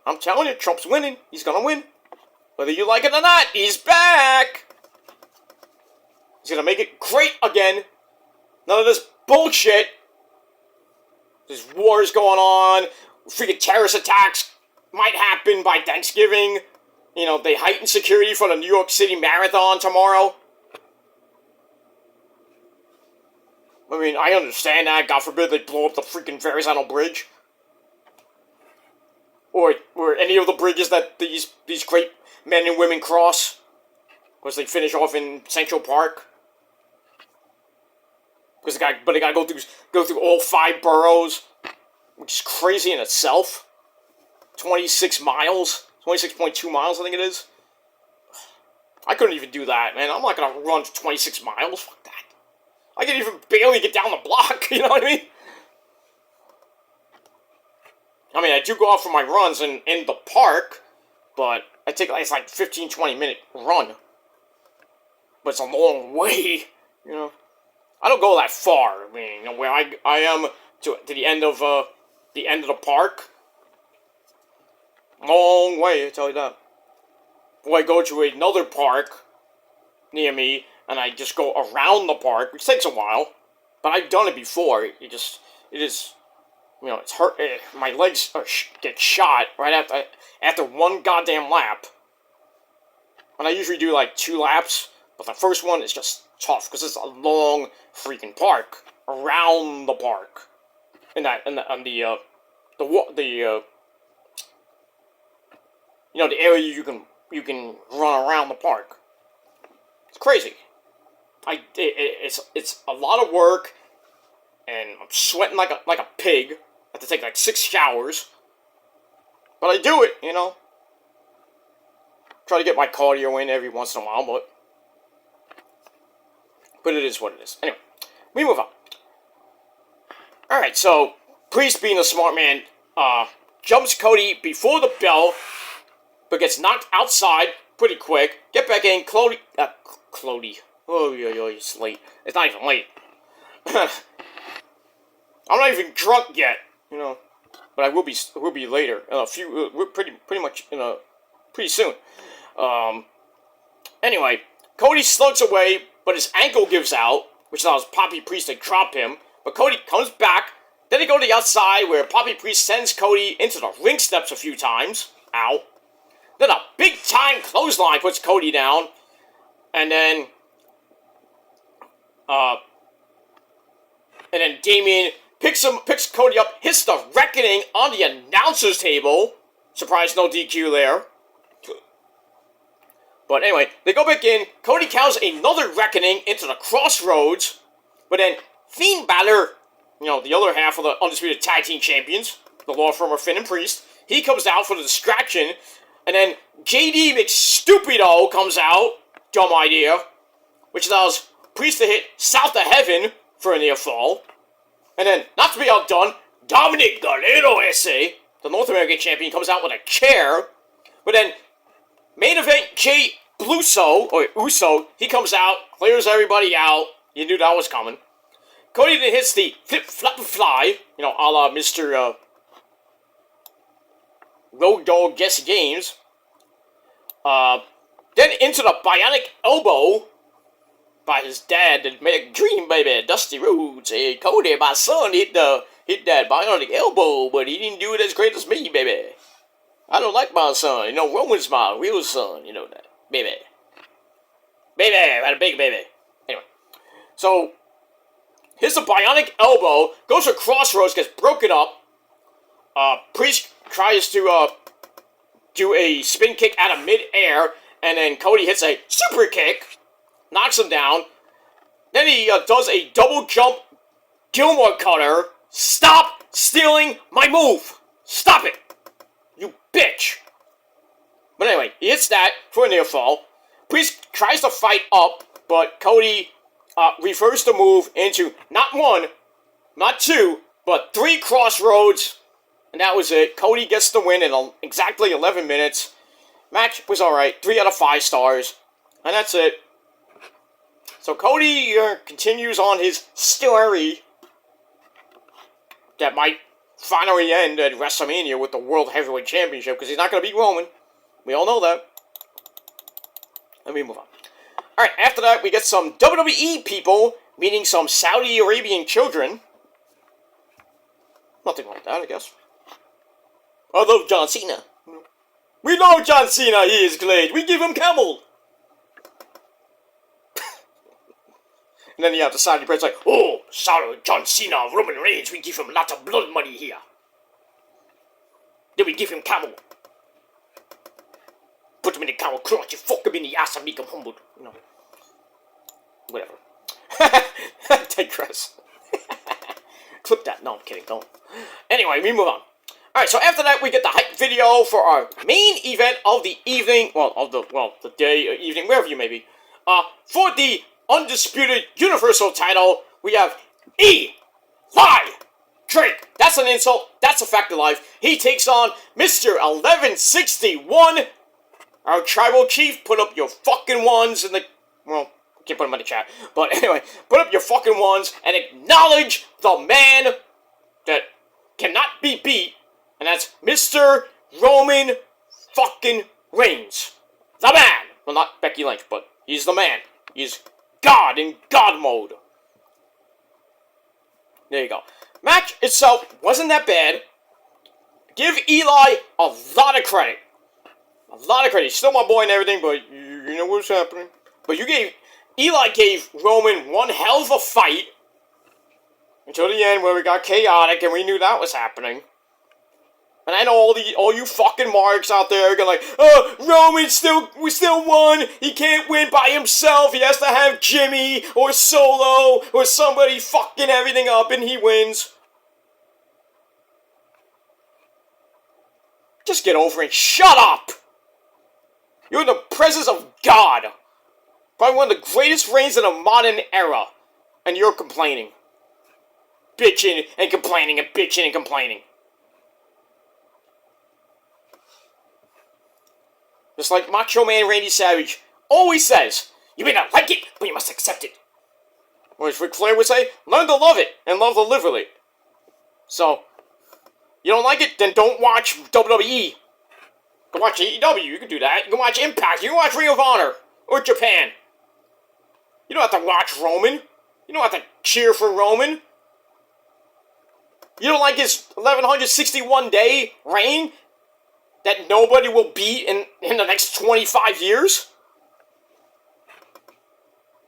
I'm telling you, Trump's winning. He's gonna win. Whether you like it or not, he's back! He's gonna make it great again. None of this bullshit. There's wars going on. Freaking terrorist attacks might happen by Thanksgiving. They heighten security for the New York City Marathon tomorrow. I mean, I understand that. God forbid they blow up the freaking Verrazano Bridge. Or any of the bridges that these great men and women cross. Because they finish off in Central Park. Because they gotta go through all 5 boroughs, which is crazy in itself. 26 miles, 26.2 miles, I think it is. I couldn't even do that, man. I'm not gonna run 26 miles. Fuck that. I can even barely get down the block. You know what I mean? I do go out for my runs in the park, but it's like 15-20 minute run. But it's a long way, I don't go that far. I mean, where I am to the end of the park. Long way, I tell you that. Or I go to another park near me, and I just go around the park, which takes a while. But I've done it before. It is, it's hurt. My legs get shot right after one goddamn lap. And I usually do like 2 laps, but the first one is just tough because it's a long freaking park around the park, the area you can run around the park. It's crazy. It's a lot of work, and I'm sweating like a pig. I have to take like 6 showers, but I do it. Try to get my cardio in every once in a while, but it is what it is. Anyway, we move on. Alright, so Priest, being a smart man, jumps Cody before the bell, but gets knocked outside pretty quick. Get back in, Cody. Oh, it's late. It's not even late. I'm not even drunk yet, but I will be later. We're pretty much pretty soon. Anyway, Cody slugs away, but his ankle gives out, which allows Poppy Priest to drop him. But Cody comes back. Then they go to the outside, where Poppy Priest sends Cody into the ring steps a few times. Ow. Then a big-time clothesline puts Cody down. And then Damian picks Cody up, hits the Reckoning on the announcer's table. Surprise, no DQ there. But anyway, they go back in. Cody counts another Reckoning into the Crossroads. But then Fiend Balor, the other half of the Undisputed Tag Team Champions, the law firm of Finn and Priest, he comes out for the distraction. And then JD McStupido comes out dumb idea, which allows Priest to hit South of Heaven for a near fall. And then, not to be outdone, Dominic Guerrero S.A., the North American champion, comes out with a chair. But then, main event Jay Uso, he comes out, clears everybody out. You knew that was coming. Cody then hits the flip, flop, fly, a la Mr. Road Dogg Guess Games. Then into the Bionic Elbow by his dad, the American Dream, baby, Dusty Rhodes. Hey, Cody, my son, hit that Bionic Elbow, but he didn't do it as great as me, baby. I don't like my son. Roman's my real son. You know that. Baby. Baby. I had a big baby. Anyway. So, here's the Bionic Elbow. Goes for Crossroads. Gets broken up. Priest tries to do a spin kick out of mid-air. And then Cody hits a super kick. Knocks him down. Then he does a double jump Gilmore cutter. Stop stealing my move. Stop it. You bitch! But anyway, he hits that for a near fall. Priest tries to fight up, but Cody reversed the move into not one, not two, but 3 Crossroads. And that was it. Cody gets the win in exactly 11 minutes. Match was alright. 3 out of 5 stars. And that's it. So Cody continues on his story that might finally end at WrestleMania with the World Heavyweight Championship, because he's not going to beat Roman. We all know that. Let me move on. Alright, after that, we get some WWE people meeting some Saudi Arabian children. Nothing like that, I guess. I love John Cena. We know John Cena, he is great. We give him camel. And then you have the Saudi press like, oh, sorry, John Cena, Roman Reigns, we give him lots of blood money here. Then we give him camel. Put him in the camel crotch, you fuck him in the ass and make him humbled. Whatever. I digress. Clip that. No, I'm kidding, don't. Anyway, we move on. Alright, so after that, we get the hype video for our main event of the evening. The day, evening, wherever you may be. For the Undisputed Universal title, we have Eli Drake. That's an insult. That's a fact of life. He takes on Mr. 1161. Our tribal chief, put up your fucking ones in the... Well, can't put them in the chat. But anyway, put up your fucking ones and acknowledge the man that cannot be beat. And that's Mr. Roman fucking Reigns. The man. Well, not Becky Lynch, but he's the man. He's God in God mode. There you go. Match itself wasn't that bad. Give Eli a lot of credit. A lot of credit. He's still my boy and everything, but you know what's happening. But Eli gave Roman one hell of a fight until the end where we got chaotic and we knew that was happening. And I know all you fucking marks out there are going like, oh, Roman we still won. He can't win by himself. He has to have Jimmy or Solo or somebody fucking everything up and he wins. Just get over it. Shut up. You're in the presence of God. Probably one of the greatest reigns in the modern era. And you're complaining. Bitching and complaining and bitching and complaining. Just like Macho Man Randy Savage always says, you may not like it, but you must accept it. Or as Ric Flair would say, learn to love it and love to live with it. So, you don't like it? Then don't watch WWE. Go watch AEW, you can do that. You can watch Impact, you can watch Ring of Honor, or Japan. You don't have to watch Roman. You don't have to cheer for Roman. You don't like his 1161-day reign that nobody will beat in the next 25 years?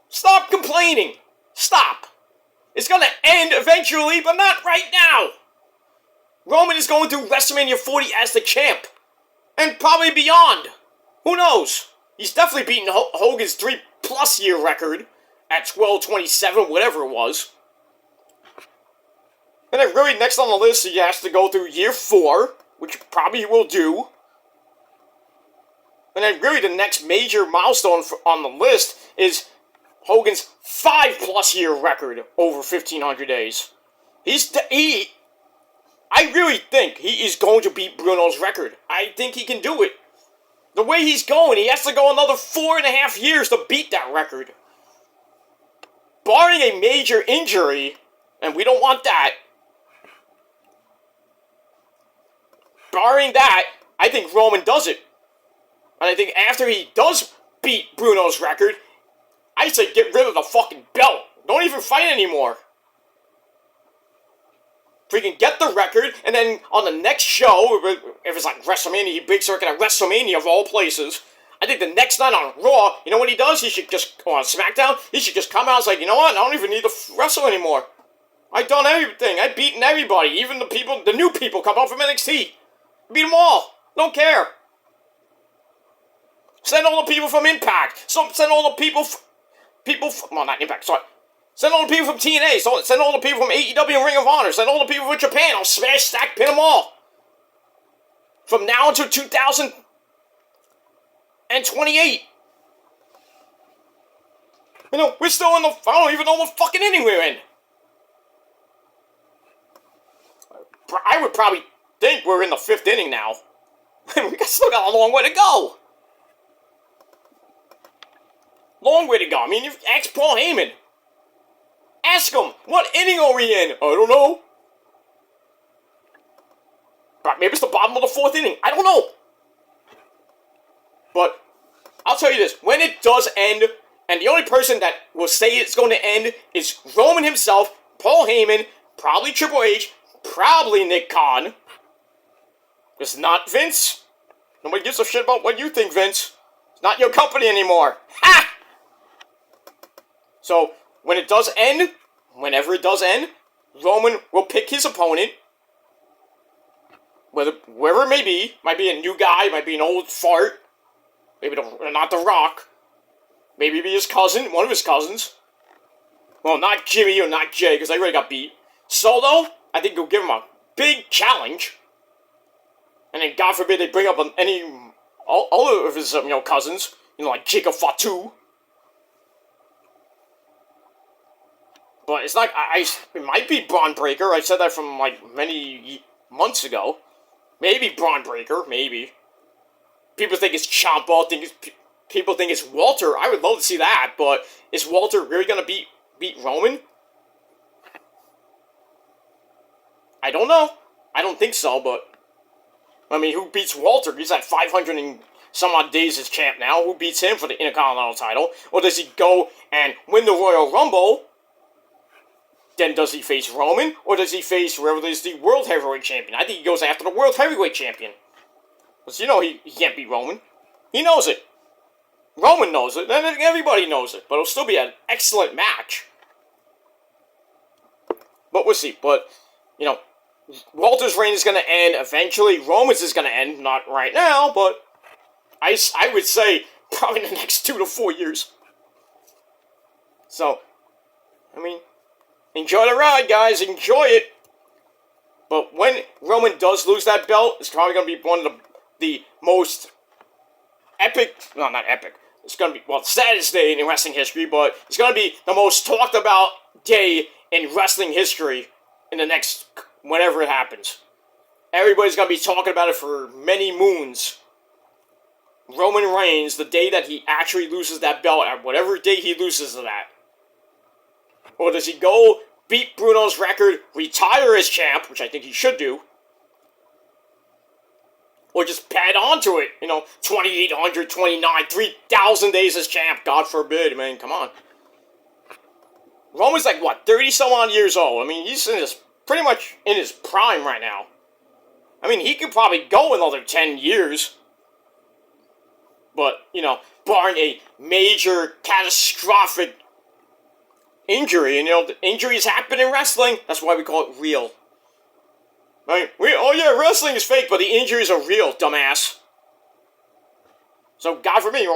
Stop complaining. Stop. It's gonna end eventually, but not right now. Roman is going through WrestleMania 40 as the champ. And probably beyond. Who knows? He's definitely beaten Hogan's 3+ year record at 12:27, whatever it was. And then really next on the list, he has to go through year 4, which probably he will do. And then really the next major milestone on the list is Hogan's 5+ year record over 1,500 days. I really think he is going to beat Bruno's record. I think he can do it. The way he's going, he has to go another 4.5 years to beat that record. Barring a major injury, and we don't want that. Barring that, I think Roman does it. And I think after he does beat Bruno's record, I say get rid of the fucking belt. Don't even fight anymore. Freaking get the record, and then on the next show, if it's like WrestleMania, big circuit at WrestleMania of all places, I think the next night on Raw, you know what he does? He should just, on SmackDown, he should just come out and say, you know what, I don't even need to wrestle anymore. I've done everything. I've beaten everybody, even the new people come out from NXT. Beat them all. Don't care. Send all the people from Impact. Send all the well, not Impact, sorry. Send all the people from TNA. Send all the people from AEW and Ring of Honor. Send all the people from Japan. I'll smash, stack, pin them all. From now until 2028. You know, we're still in the... I don't even know what fucking inning we're in. I would probably think we're in the 5th inning now. We still got a long way to go. Long way to go. I mean, you ask Paul Heyman. Ask him, what inning are we in? I don't know. But maybe it's the bottom of the 4th inning. I don't know. But I'll tell you this. When it does end, and the only person that will say it's going to end is Roman himself, Paul Heyman, probably Triple H, probably Nick Khan. It's not Vince. Nobody gives a shit about what you think, Vince. It's not your company anymore. Ha! So, when it does end, whenever it does end, Roman will pick his opponent, whoever it may be a new guy, might be an old fart, maybe not The Rock, maybe be his cousin, one of his cousins. Well, not Jimmy or not Jay, because they already got beat. Solo, I think he'll give him a big challenge, and then God forbid they bring up all of his cousins, like Jacob Fatu. But it's like, it might be Braun Breaker. I said that from, many months ago. Maybe Braun Breaker, maybe. People think it's Ciampa, people think it's Walter. I would love to see that, but is Walter really going to beat Roman? I don't know. I don't think so, but... I mean, who beats Walter? He's at 500 and some odd days as champ now. Who beats him for the Intercontinental title? Or does he go and win the Royal Rumble? Then does he face Roman, or does he face whoever is the World Heavyweight Champion? I think he goes after the World Heavyweight Champion. Because, he can't beat Roman. He knows it. Roman knows it, and everybody knows it. But it'll still be an excellent match. But we'll see. But, Walter's reign is going to end eventually. Roman's is going to end, not right now, but I would say probably in the next 2 to 4 years. So, I mean... enjoy the ride, guys. Enjoy it. But when Roman does lose that belt, it's probably going to be one of the most epic... No, not epic. It's going to be, saddest day in wrestling history, but it's going to be the most talked about day in wrestling history in the next... whenever it happens. Everybody's going to be talking about it for many moons. Roman Reigns, the day that he actually loses that belt, at whatever day he loses that. Or does he go beat Bruno's record, retire as champ, which I think he should do, or just pad on to it, 2,800, 29, 3,000 days as champ, God forbid, man, come on. Roman's 30-some odd years old. I mean, he's pretty much in his prime right now. I mean, he could probably go another 10 years, but, barring a major, catastrophic injury, and the injuries happen in wrestling. That's why we call it real. Right? Wrestling is fake, but the injuries are real, dumbass. So, God forbid,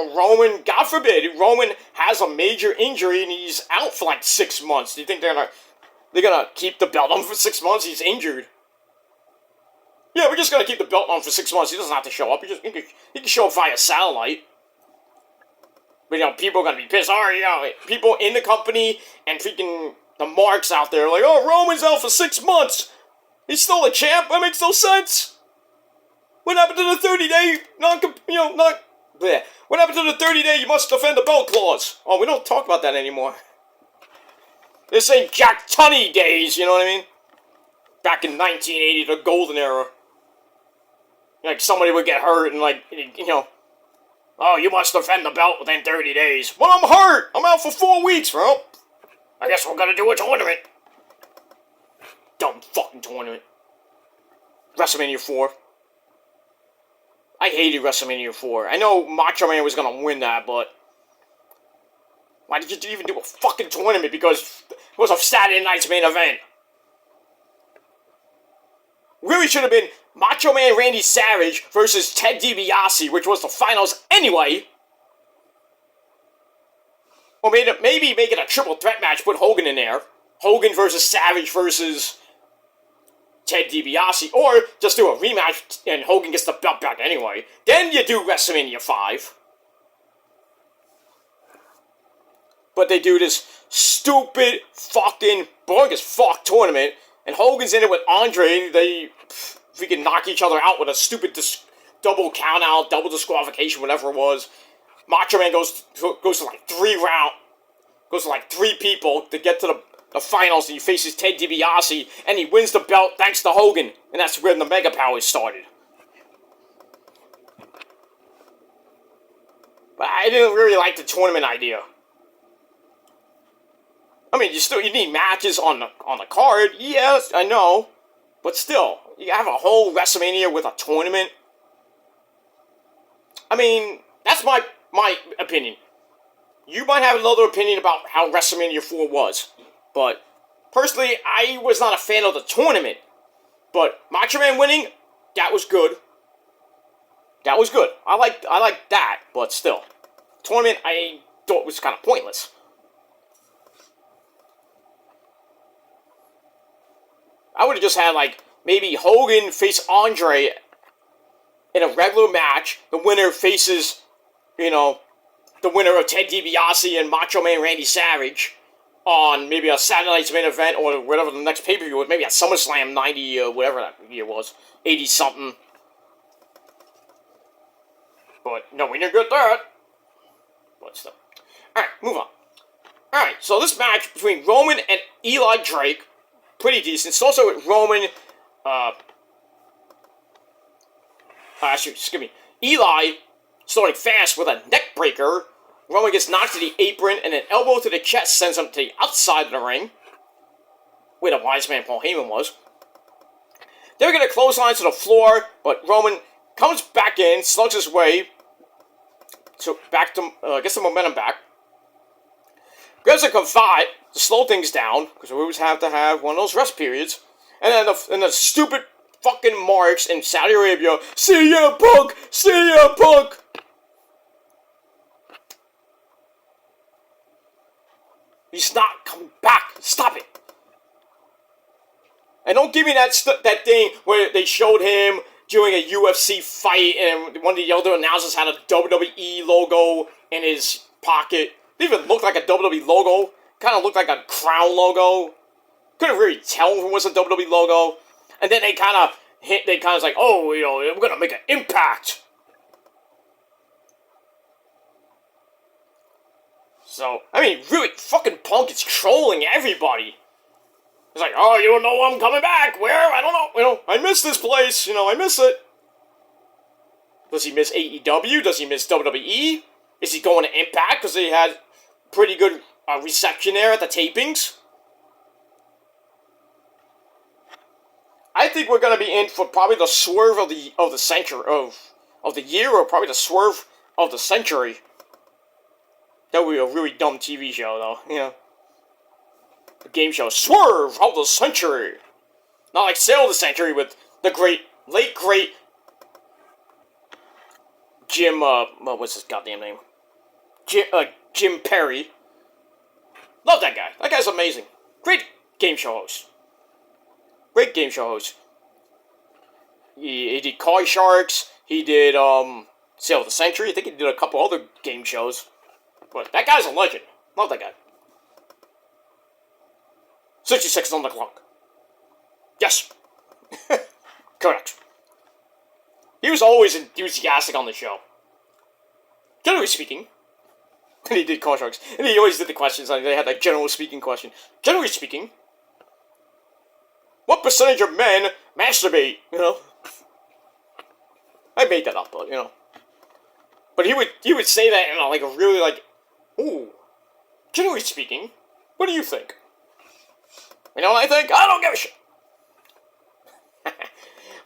God forbid, Roman has a major injury and he's out for 6 months. Do you think they're gonna keep the belt on for 6 months? He's injured. Yeah, we're just gonna keep the belt on for 6 months. He doesn't have to show up. He can show up via satellite. But, people are gonna be pissed. People in the company and freaking the marks out there like, oh, Roman's out for 6 months. He's still a champ? That makes no sense. What happened to the 30-day What happened to the 30-day you must defend the belt clause? Oh, we don't talk about that anymore. This ain't Jack Tunney days, you know what I mean? Back in 1980, the golden era. Like, somebody would get hurt and, oh, you must defend the belt within 30 days. Well, I'm hurt! I'm out for 4 weeks, bro. I guess we're gonna do a tournament. Dumb fucking tournament. WrestleMania 4. I hated WrestleMania 4. I know Macho Man was gonna win that, but why did you even do a fucking tournament? Because it was a Saturday night's main event. Really should have been Macho Man Randy Savage versus Ted DiBiase, which was the finals anyway. Or maybe make it a triple threat match, put Hogan in there. Hogan versus Savage versus Ted DiBiase. Or just do a rematch and Hogan gets the belt back anyway. Then you do WrestleMania 5. But they do this stupid fucking boring as fuck tournament. And Hogan's in it with Andre. They freaking knock each other out with a stupid double count out, double disqualification, whatever it was. Macho Man goes to like 3 rounds. Goes to like 3 people to get to the finals, and he faces Ted DiBiase, and he wins the belt thanks to Hogan. And that's where the Mega Powers started. But I didn't really like the tournament idea. I mean, you need matches on the card. Yes, I know. But still, you have a whole WrestleMania with a tournament. I mean, that's my opinion. You might have another opinion about how WrestleMania 4 was. But, personally, I was not a fan of the tournament. But Macho Man winning, that was good. That was good. I liked that, but still. Tournament, I thought was kind of pointless. I would have just had, maybe Hogan face Andre in a regular match. The winner faces, the winner of Ted DiBiase and Macho Man Randy Savage on maybe a Saturday Night's Main Event or whatever the next pay-per-view was. Maybe at SummerSlam 90, whatever that year was. 80-something. But, no, we didn't get that. But still. Alright, move on. Alright, so this match between Roman and Eli Drake, pretty decent. It's also with Roman, Eli starting fast with a neck breaker. Roman gets knocked to the apron, and an elbow to the chest sends him to the outside of the ring, where the wise man Paul Heyman was. They're going to clothesline to the floor, but Roman comes back in, slugs his way, gets the momentum back. Grabs a confide to slow things down, because we always have to have one of those rest periods. And then the stupid fucking marks in Saudi Arabia, see ya, Punk! See ya, Punk! He's not coming back. Stop it. And don't give me that thing where they showed him during a UFC fight and one of the other announcers had a WWE logo in his pocket. It didn't even look like a WWE logo. Kind of looked like a crown logo. Couldn't really tell if it was a WWE logo. And then they kind of was like, oh, we're going to make an impact. So, I mean, really, fucking Punk is trolling everybody. He's like, oh, you don't know I'm coming back. Where? I don't know. I miss this place. I miss it. Does he miss AEW? Does he miss WWE? Is he going to Impact because they had pretty good reception there at the tapings? I think we're going to be in for probably the swerve of the century, of the year, or probably the swerve of the century. That would be a really dumb TV show, though, The game show, Swerve of the Century. Not like Sale of the Century with the late great Jim, what's his goddamn name? Jim Perry. Love that guy. That guy's amazing. Great game show host. Great game show host. He did Card Sharks. He did Sale of the Century. I think he did a couple other game shows. But that guy's a legend. Love that guy. 66 on the clock. Yes. Correct. He was always enthusiastic on the show. Generally speaking. And he did Card Sharks. And he always did the questions. They had that general speaking question. Generally speaking, what percentage of men masturbate? You know? I made that up, but, you know. But he would say that in like a really like, ooh, generally speaking, what do you think? You know what I think? I don't give a shit.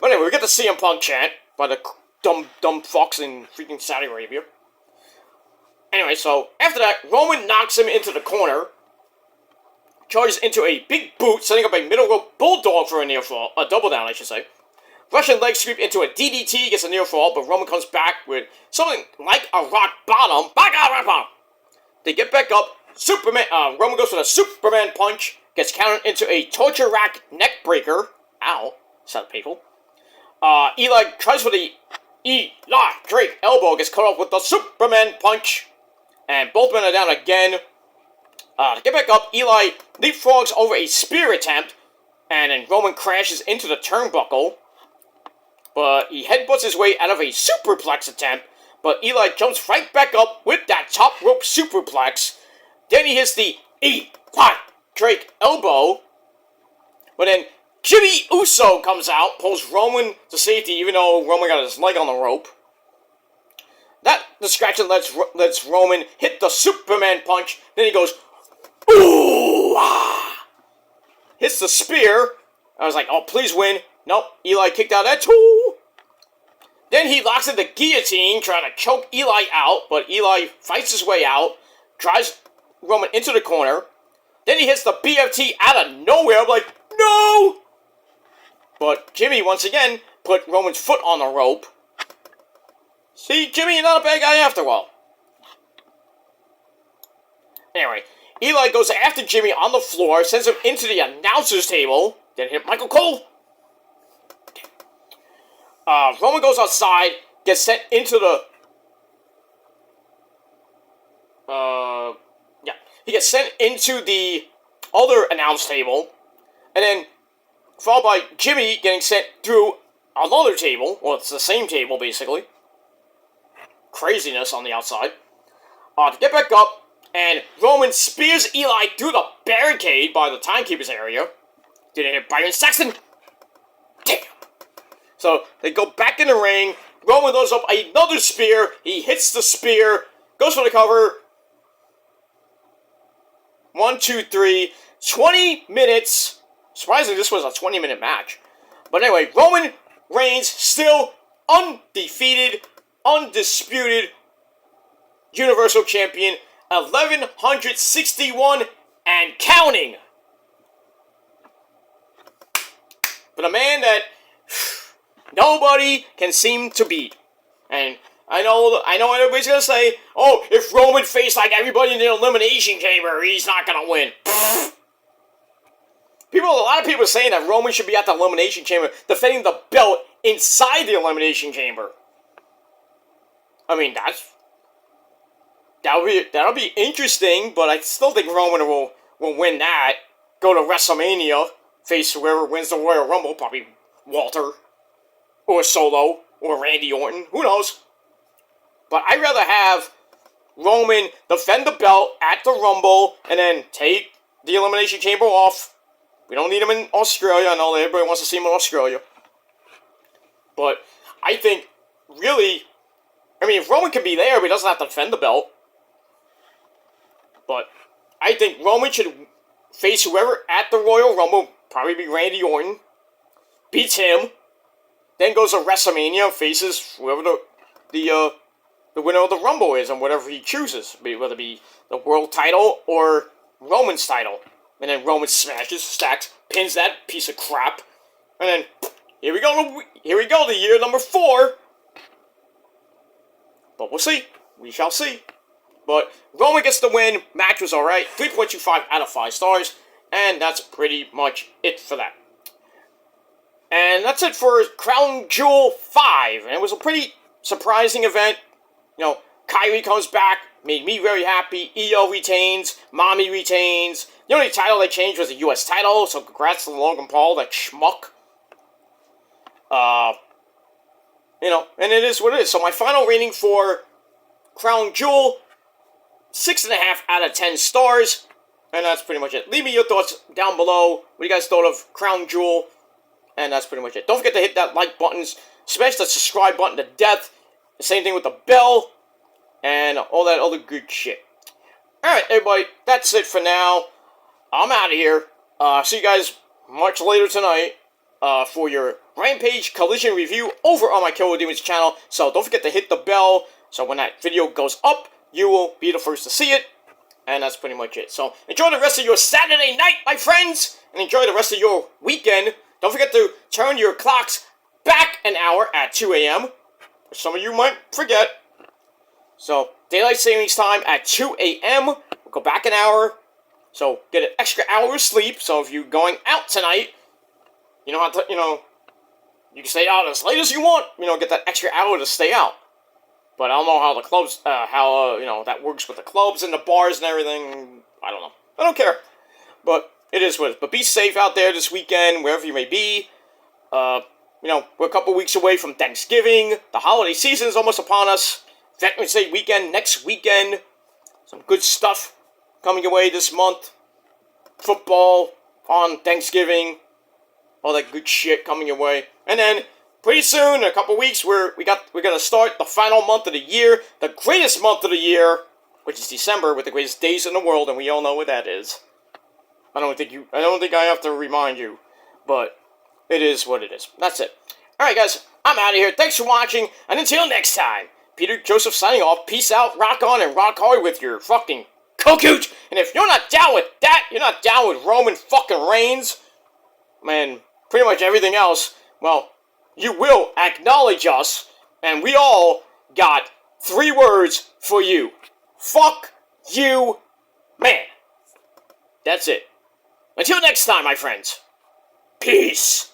But anyway, we get the CM Punk chant by the dumb fox in freaking Saudi Arabia. Anyway, so after that, Roman knocks him into the corner, charges into a big boot, setting up a middle rope bulldog for a near fall, a double down, I should say. Russian leg sweep into a DDT, gets a near fall, but Roman comes back with something like a rock bottom. Back out, rock bottom! They get back up. Roman goes for the Superman punch, gets countered into a torture rack neck breaker. Ow, sounds painful. Eli tries for the Eli Drake elbow, gets cut off with the Superman punch, and both men are down again. To get back up, Eli leapfrogs over a spear attempt, and then Roman crashes into the turnbuckle. But he headbutts his way out of a superplex attempt, but Eli jumps right back up with that top rope superplex. Then he hits the Eli Drake elbow. But then Jimmy Uso comes out, pulls Roman to safety, even though Roman got his leg on the rope. That distraction lets Roman hit the Superman punch. Then he goes, ooh, ah! Hits the spear. I was like, oh, please win. Nope, Eli kicked out that too. Then he locks in the guillotine, trying to choke Eli out, but Eli fights his way out, drives Roman into the corner. Then he hits the BFT out of nowhere. I'm like, no! But Jimmy, once again, put Roman's foot on the rope. See, Jimmy, you're not a bad guy after all. Anyway, Eli goes after Jimmy on the floor, sends him into the announcer's table, then hit Michael Cole. Roman goes outside, gets sent into the... he gets sent into the other announce table, and then followed by Jimmy getting sent through another table. Well, it's the same table, basically. Craziness on the outside. To get back up, and Roman spears Eli through the barricade by the timekeeper's area. Did it hit Byron Saxton? Damn! So, they go back in the ring. Roman loads up another spear. He hits the spear. Goes for the cover. 1, 2, 3. 20 minutes. Surprisingly, this was a 20-minute match. But anyway, Roman Reigns still undefeated, undisputed Universal Champion. 1161 and counting. But a man that nobody can seem to beat. And I know everybody's gonna say, oh, if Roman faced like everybody in the Elimination Chamber, he's not gonna win. A lot of people are saying that Roman should be at the Elimination Chamber defending the belt inside the Elimination Chamber. I mean, that'll be interesting, but I still think Roman will win that. Go to WrestleMania, face whoever wins the Royal Rumble, probably Walter, or Solo, or Randy Orton, who knows? But I'd rather have Roman defend the belt at the Rumble, and then take the Elimination Chamber off. We don't need him in Australia. I know that everybody wants to see him in Australia. But I think, really, I mean, if Roman can be there, but he doesn't have to defend the belt. But I think Roman should face whoever at the Royal Rumble, probably be Randy Orton, beats him, then goes to WrestleMania, faces whoever the winner of the Rumble is, and whatever he chooses, whether it be the world title or Roman's title. And then Roman smashes, stacks, pins that piece of crap, and then here we go, the year number 4. But we'll see. We shall see. But Roman gets the win. Match was alright. 3.25 out of 5 stars. And that's pretty much it for that. And that's it for Crown Jewel 5. And it was a pretty surprising event. You know, Kyrie comes back, made me very happy. Io retains, Mommy retains. The only title they changed was the U.S. title, so congrats to Logan Paul, that schmuck. You know, and it is what it is. So my final rating for Crown Jewel, 6.5 out of 10 stars. And that's pretty much it. Leave me your thoughts down below. What do you guys thought of Crown Jewel? And that's pretty much it. Don't forget to hit that like button, smash that subscribe button to death. The same thing with the bell, and all that other good shit. Alright, everybody, that's it for now. I'm out of here. See you guys much later tonight for your Rampage Collision review over on my Killer Demons channel. So don't forget to hit the bell, so when that video goes up, you will be the first to see it. And that's pretty much it. So enjoy the rest of your Saturday night, my friends, and enjoy the rest of your weekend. Don't forget to turn your clocks back an hour at 2 a.m., which some of you might forget. So, daylight savings time at 2 a.m. We'll go back an hour. So, get an extra hour of sleep. So, if you're going out tonight, you know how to, you can stay out as late as you want. Get that extra hour to stay out. But I don't know how the clubs, that works with the clubs and the bars and everything. I don't know. I don't care. But it is what it is. But be safe out there this weekend, wherever you may be. We're a couple weeks away from Thanksgiving. The holiday season is almost upon us. Veterans Day weekend next weekend. Some good stuff coming your way this month. Football on Thanksgiving. All that good shit coming your way. And then, pretty soon, in a couple weeks, we're gonna start the final month of the year. The greatest month of the year, which is December, with the greatest days in the world, and we all know what that is. I don't think I have to remind you, but it is what it is. That's it. Alright guys, I'm out of here. Thanks for watching, and until next time, Peter Joseph signing off. Peace out, rock on, and rock hard with your fucking cocoot. And if you're not down with that, you're not down with Roman fucking Reigns, man, pretty much everything else, well, you will acknowledge us, and we all got 3 words for you. Fuck you, man. That's it. Until next time, my friends. Peace.